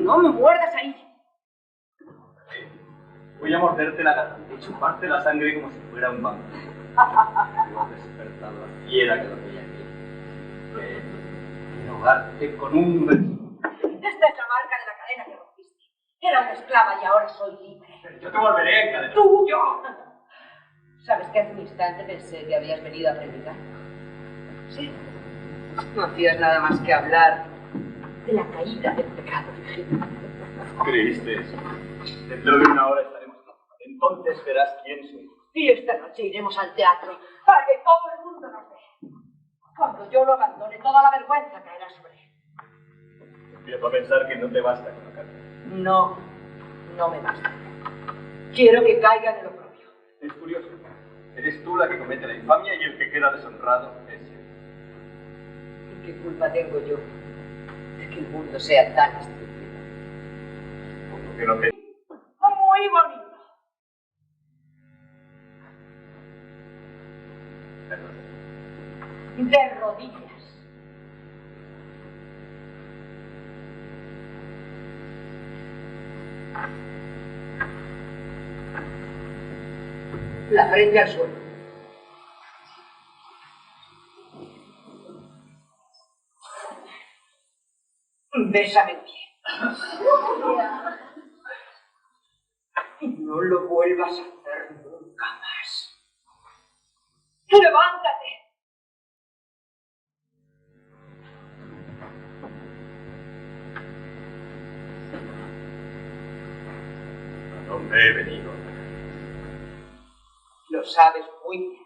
No me muerdas ahí. Voy a morderte la garganta y chuparte la sangre como si fuera un vampiro. Tú has despertado la fiera que dormía en mí. Quiero darte con un beso. Esta es la marca de la cadena que rompiste. Era una esclava y ahora soy libre. Pero yo te volveré a encadenar. ¡Tú! ¡Yo! ¿Sabes que hace un instante pensé que habías venido a predicar? Sí. No hacías nada más que hablar de la caída del pecado original. ¿Creíste eso? Dentro de una hora estaremos en la ciudad. Entonces verás quién soy. Y esta noche iremos al teatro para que todo el mundo nos vea. Cuando yo lo abandone, toda la vergüenza caerá sobre él. Empiezo a pensar que no te basta con la carta. No, no me basta. Quiero que caigan en lo propio. Es curioso. Eres tú la que comete la infamia y el que queda deshonrado es él. ¿Y qué culpa tengo yo de que el mundo sea tan estúpido? Por lo que no te... Muy bonito. Perdón. De rodillas. La frente al suelo. Bésame el pie. Y no lo vuelvas a hacer nunca más. ¡Levántate! ¿A dónde he venido? Lo sabes muy bien.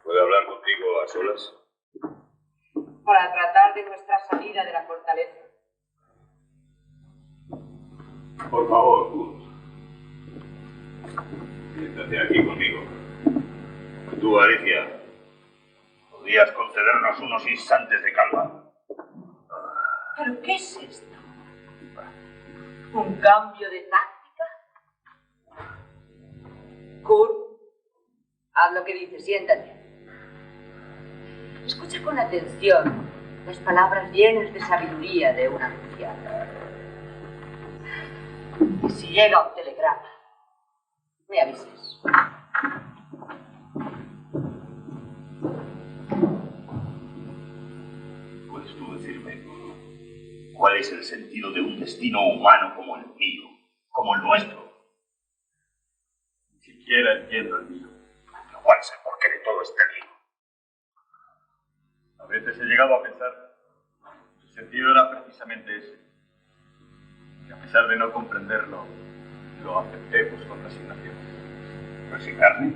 ¿Puedo hablar contigo a solas? Para tratar de nuestra salida de la fortaleza. Por favor, Kurt. Siéntate aquí conmigo. Tú, Alicia, ¿podrías concedernos unos instantes de calma? ¿Pero qué es esto? ¿Un cambio de táctica? Kurt, haz lo que dice, siéntate. Escucha con atención las palabras llenas de sabiduría de una anciana. Y si llega un telegrama, me avises. ¿Puedes tú decirme cuál es el sentido de un destino humano como el mío, como el nuestro? Ni siquiera entiendo el mío. Pero ¿cuál es el porqué de todo este lío? veces he llegado a pensar que el sentido era precisamente ese. Que a pesar de no comprenderlo, lo aceptemos con resignación. ¿Resignarme?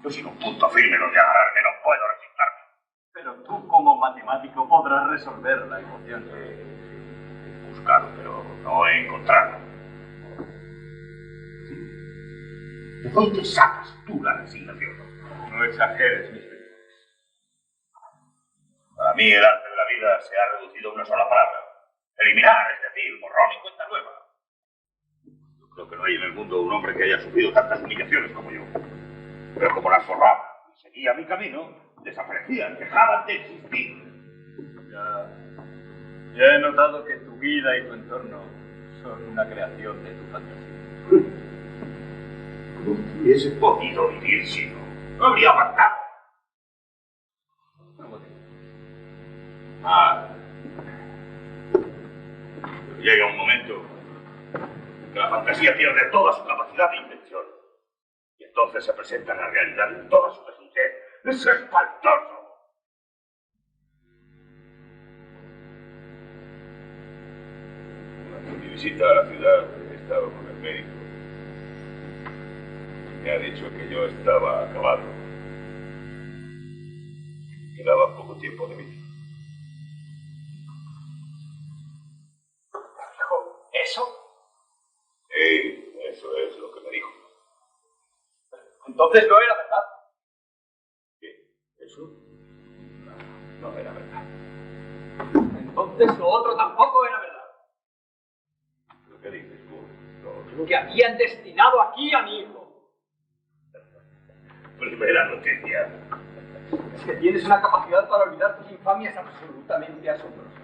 Yo sin un punto firme donde agarrarme no puedo resignarme. Pero tú como matemático podrás resolver la ecuación. He buscado, pero no he encontrado. ¿De dónde sacas tú la resignación? No exageres, mis virtudes. Para mí el arte de la vida se ha reducido a una sola palabra. Eliminar, es decir, borrón y cuenta nueva. Yo creo que no hay en el mundo un hombre que haya sufrido tantas humillaciones como yo. Pero como las forraba y seguía mi camino, desaparecían, dejaban de existir. Ya he notado que tu vida y tu entorno son una creación de tu fantasía. ¿Cómo hubiese podido vivir si no habría aguantado? Pero llega un momento en que la fantasía pierde toda su capacidad de invención. Y entonces se presenta la realidad en toda su desnudez. ¡Es espantoso! Durante mi visita a la ciudad he estado con el médico. Me ha dicho que yo estaba acabado. Quedaba poco tiempo de vida. ¿Dijo eso? Sí, eso es lo que me dijo. Entonces no era verdad. ¿Qué? ¿Eso? No era verdad. Entonces lo otro tampoco era verdad. ¿Pero qué dices tú? Lo que habían destinado aquí a mi hijo. Primera noticia. Es que tienes una capacidad para olvidar tus infamias absolutamente asombrosa.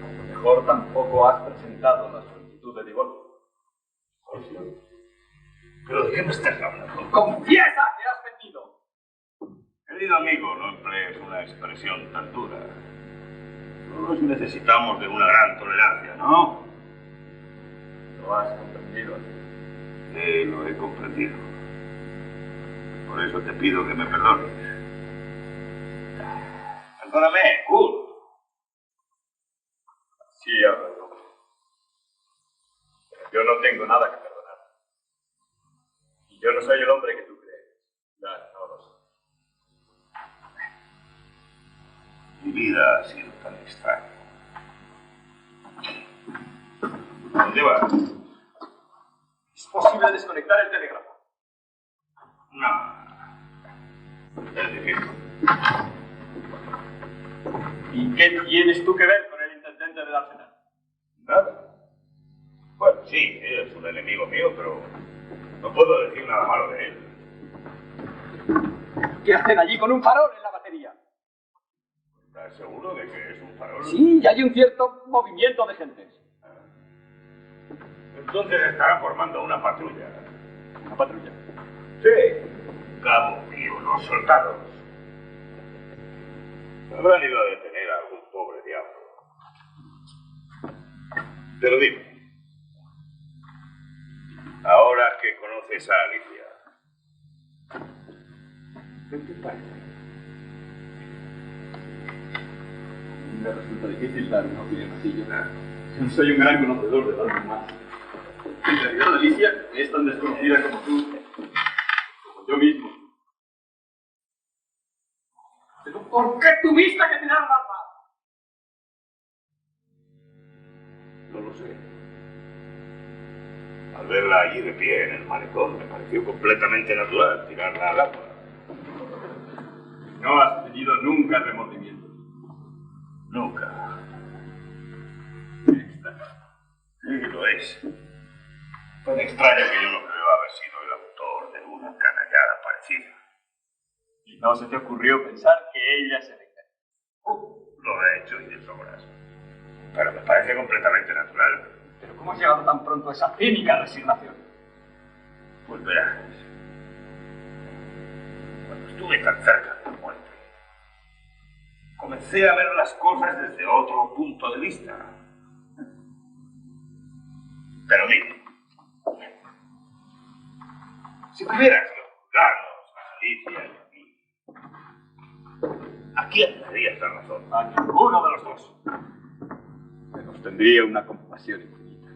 A lo mejor tampoco has presentado la solicitud de divorcio. ¿Pero de qué me estás hablando? ¡Confiesa que has mentido! Querido amigo, no emplees una expresión tan dura. Todos necesitamos de una gran tolerancia, ¿no? Lo has comprendido. Sí, lo he comprendido. Por eso te pido que me perdones. Perdóname, Kurt. Sí, Alfredo. Yo no tengo nada que perdonar. Y yo no soy el hombre que tú crees. Ya, no lo sé. Mi vida ha sido tan extraña. ¿Dónde vas? ¿Es posible desconectar el telégrafo? No. Es difícil. ¿Y qué tienes tú que ver con el intendente del Arsenal? Nada. Bueno, sí, es un enemigo mío, pero no puedo decir nada malo de él. ¿Qué hacen allí con un farol en la batería? ¿Estás seguro de que es un farol? Sí, y hay un cierto movimiento de gentes. Entonces estará formando una patrulla. ¿Una patrulla? Sí. Cabo y unos soldados. Habrán ido a detener a algún pobre diablo. Pero dime. Ahora que conoces a Alicia, ¿qué te parece? Me resulta difícil dar una opinión así. Yo no soy un gran conocedor de los demás. En realidad, Alicia es tan desconocida como tú, como yo mismo. ¿Pero por qué tuviste que tirar el arma? No lo sé. Al verla allí de pie en el malecón, me pareció completamente natural tirarla al agua. No has tenido nunca remordimiento. Nunca. Extraño. Sí, lo es. Tan extraño que yo no creo haber sido el autor de una canallada parecida. ¿Y no se te ocurrió pensar que ella se vengaría? Lo he hecho y de sobras. Pero me parece completamente natural. ¿Pero cómo has llegado tan pronto a esa cínica resignación? Pues verás. Cuando estuve tan cerca de la muerte, comencé a ver las cosas desde otro punto de vista. Pero dime, si tuvieras que Carlos, a Alicia y a mí. ¿A quién le darías la razón? A ninguno de los dos. Pero os tendría una compasión infinita.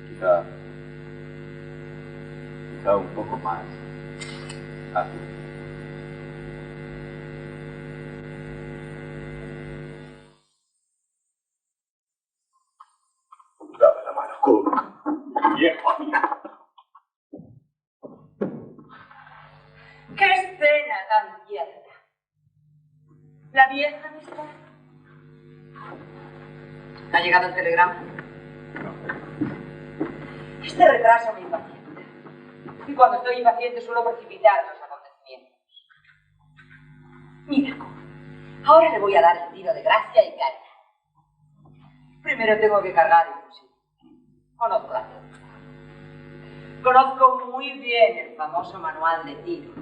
Quizá un poco más ágil. Dame la mano, Kurt. Viejo amigo. ¡Qué escena tan tierna! La vieja amistad. ¿Ha llegado el telegrama? Este retraso me impacienta. Y cuando estoy impaciente suelo precipitar los acontecimientos. Mira, Kurt, ahora le voy a dar el tiro de gracia y caña. Primero tengo que cargar el fusil. Conozco la técnica. Conozco muy bien el famoso manual de tiro,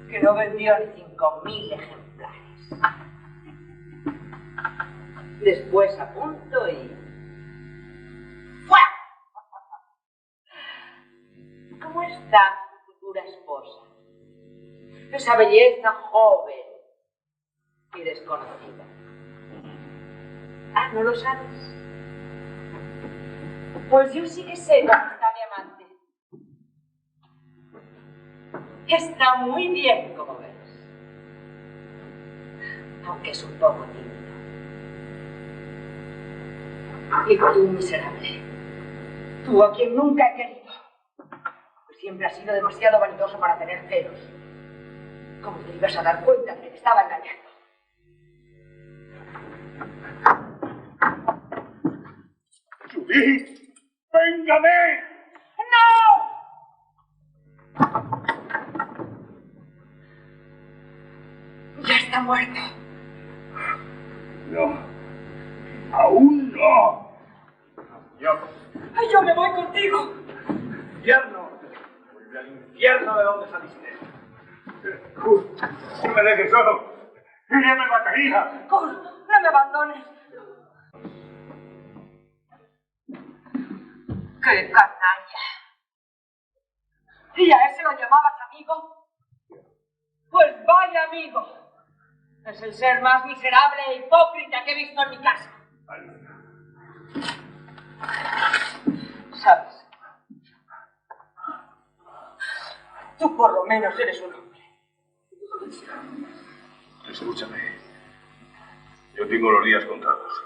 que no vendió ni 5.000 ejemplares. Después apunto y... ¡fuera! ¿Cómo está tu futura esposa? Esa belleza joven y desconocida. Ah, ¿no lo sabes? Pues yo sí que sé cómo está mi amante. Está muy bien, como ves. Aunque es un poco tímido. Y tú, miserable. Tú, a quien nunca he querido. Pues siempre has sido demasiado vanidoso para tener celos. ¿Cómo te ibas a dar cuenta de que te estaba engañando? ¡Judith! ¡Véngame! ¡No! Ya está muerto. No. Aún no. Yo me voy contigo. ¡Infierno! ¡Vuelve al infierno de donde saliste! Kurt, no me dejes solo. Ella me mataría. Kurt, no me abandones. ¡Qué canalla! ¿Y a ese lo llamabas amigo? Pues vaya amigo. Es el ser más miserable e hipócrita que he visto en mi casa. ¿Sabes? Tú por lo menos eres un hombre. Escúchame. Yo tengo los días contados.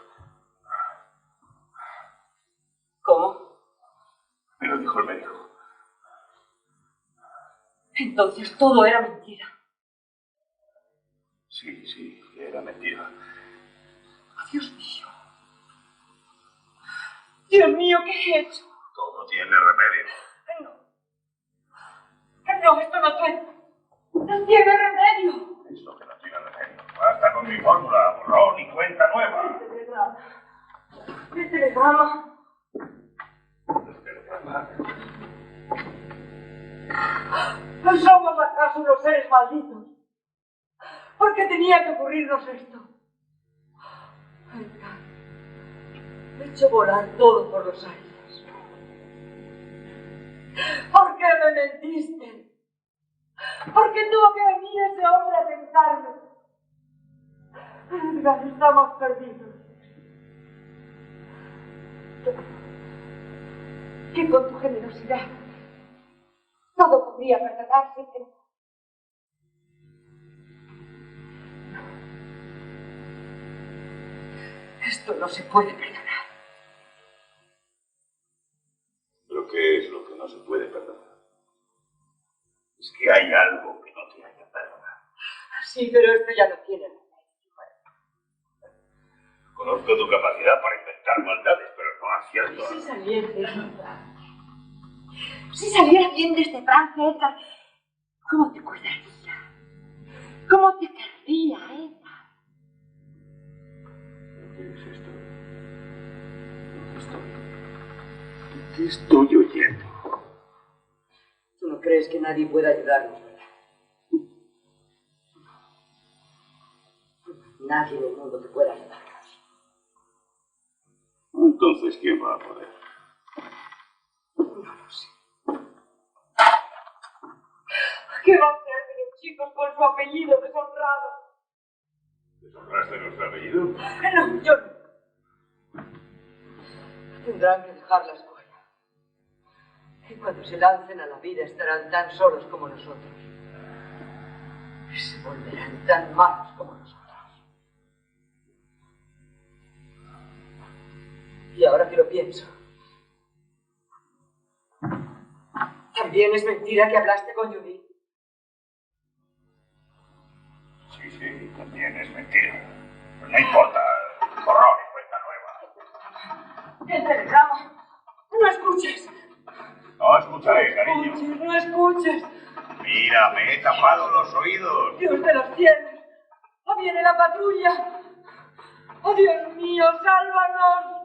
¿Cómo? Me lo dijo el médico. Entonces todo era mentira. Sí, era mentira. Dios mío. Dios mío, ¿qué he hecho? Todo tiene remedio. No, esto no tiene remedio. Eso que no tiene remedio. Basta con mi fórmula, borrón y cuenta nueva. ¿Qué telegrama? ¿No somos acaso unos seres malditos? ¿Por qué tenía que ocurrirnos esto? He hecho volar todo por los aires. ¿Por qué me mentiste? ¿Por qué tuvo que venir ese hombre a tentarme? Edgar, estamos perdidos. Que con tu generosidad todo podría perdonarse, pero... Esto no se puede perdonar. ¿Pero qué es lo que no se puede perdonar? Es que hay algo que no te haya perdonado. Sí, pero esto ya no tiene remedio. Conozco tu capacidad para inventar maldades, pero no acierto. Si saliera de este trance, si saliera bien de este trance, Edgar, ¿cómo te cuidaría? ¿Cómo te querría, Edgar? ¿Qué es esto? ¿Qué estoy oyendo? Tú no crees que nadie pueda ayudarnos, ¿verdad? Nadie en el mundo te pueda ayudar. Entonces, ¿quién va a poder? No lo sé. con su apellido deshonrado. ¿Deshonraste nuestro apellido? No, yo no. Tendrán que dejar la escuela. Y cuando se lancen a la vida estarán tan solos como nosotros. Y se volverán tan malos como nosotros. Y ahora que lo pienso, también es mentira que hablaste con Judith. Sí, también es mentira. Pero no importa, borrón y cuenta nueva. El telegrama. No escuches. No escucharé, cariño. No escuches. Mira, me he tapado los oídos. Dios de los cielos. ¡Ah, viene la patrulla! ¡Oh, Dios mío, sálvanos!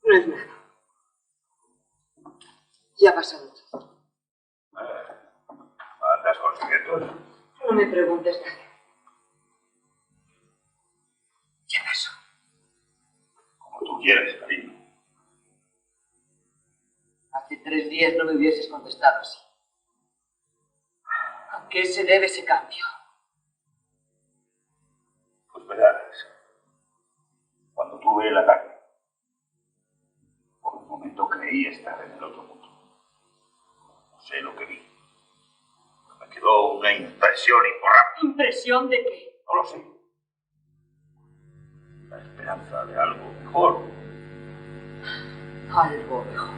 No es nada. Ya ha pasado todo. ¿Andas con secretos? No me preguntes nada. Ya pasó. Como tú quieres, cariño. Hace 3 días no me hubieses contestado así. ¿A qué se debe ese cambio? Pues verás, cuando tuve el ataque, por un momento creí estar en el otro mundo. No sé lo que vi. Me quedó una impresión imborrable. ¿Impresión de qué? No lo sé. La esperanza de algo mejor. Algo mejor.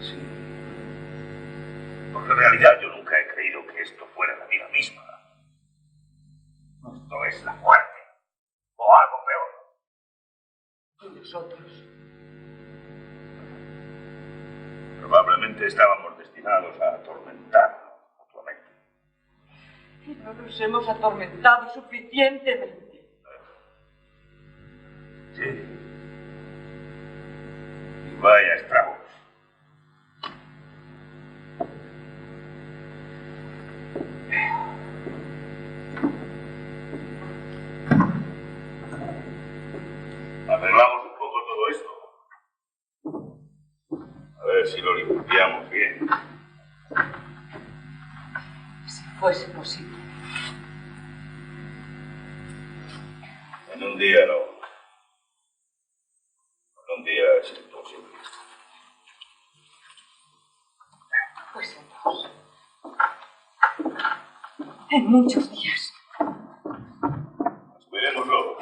Sí. Porque en realidad yo nunca he creído que esto fuera la vida misma. Esto es la muerte. O algo peor. ¿Y nosotros? Probablemente estábamos destinados a atormentarnos mutuamente. Y no nos hemos atormentado suficientemente. Sí. Y vaya estragos. Arreglamos un poco todo esto. A ver si lo limpiamos bien. Si fuese posible. En un día no. En un día es imposible. Pues en 2. En muchos días. Veremoslo.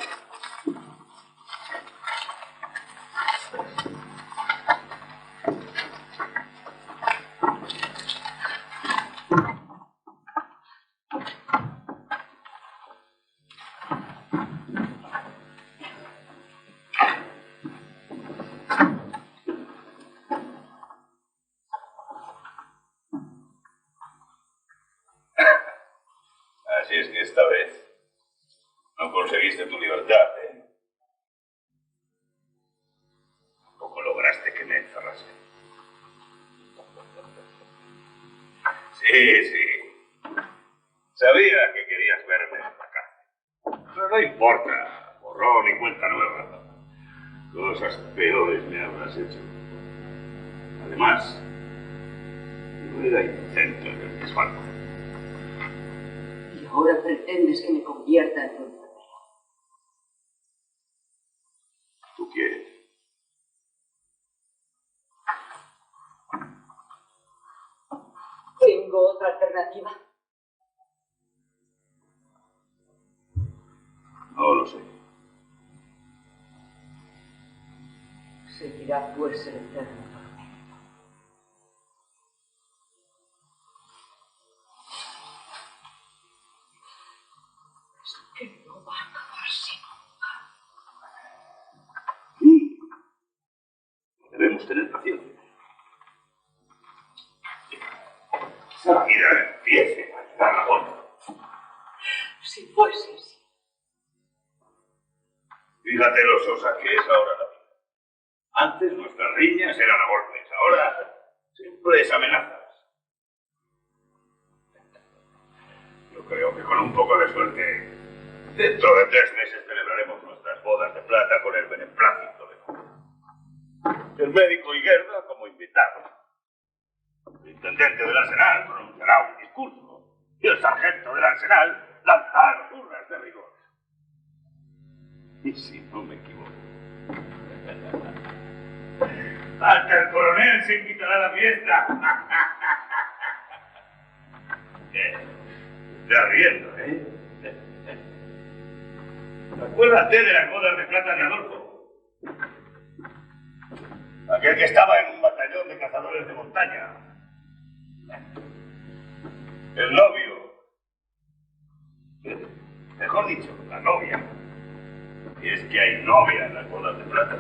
Así es que esta vez no conseguiste tu libertad, ¿eh? Tampoco lograste que me encerrase. Sí. Sabía que querías verme en la cárcel. Pero no importa. Borrón y cuenta nueva. Cosas peores me habrás hecho. Además, no era inocente en el desfalco. Y ahora pretendes que me convierta en tu enfermera. ¿Tú quieres? ¿Tengo otra alternativa? No lo sé. Seguirá pues el eterno tormento. Es que no va a acabarse nunca. Sí. Debemos tener paciencia. Quizá la vida empiece a llegar la onda. Si fuese así. Fíjate lo sosa que es ahora la vida. Antes nuestras riñas eran a golpes, ahora simples amenazas. Yo creo que con un poco de suerte, dentro de 3 meses celebraremos nuestras bodas de plata con el beneplácito de el médico Higuerda como invitado. El intendente del Arsenal pronunciará un discurso y el sargento del Arsenal lanzará urras de rigor. Y si no me equivoco, hasta el coronel se invitará a la fiesta. Está riendo, ¿eh? Acuérdate de las bodas de plata de Adolfo. Aquel que estaba en un batallón de cazadores de montaña. El novio. Mejor dicho, la novia. Y es que hay novia en las bodas de plata.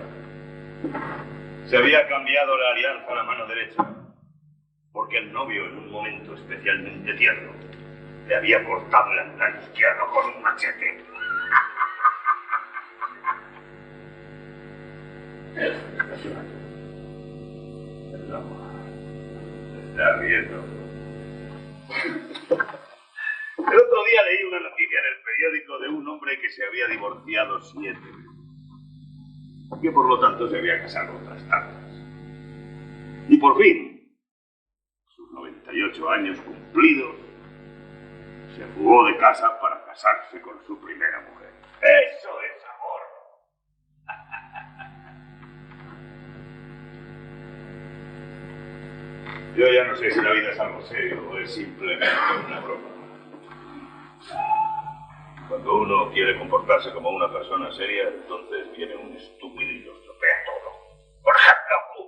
Se había cambiado la alianza a la mano derecha, porque el novio, en un momento especialmente tierno, le había cortado el anclar izquierdo con un machete. Está riendo. El otro día leí una noticia en el periódico de un hombre que se había divorciado 7 veces. Que por lo tanto se había casado otras tantas. Y por fin, sus 98 años cumplidos, se fugó de casa para casarse con su primera mujer. ¡Eso es amor! Yo ya no sé si la vida es algo serio o es simplemente una broma. Cuando uno quiere comportarse como una persona seria, entonces viene un estúpido y lo estropea todo. Por ejemplo, tú.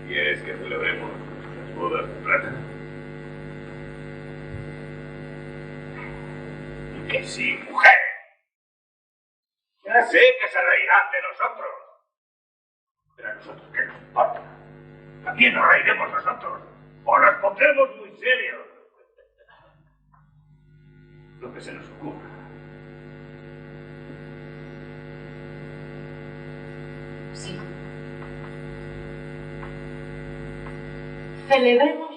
¿Quieres que celebremos las bodas de plata? Y que sí, mujer. Ya sé que se reirán de nosotros. Pero a nosotros, ¿qué nos importa? También nos reiremos nosotros. O nos pondremos muy serios. Lo que se nos ocurra. Sí. Celebremos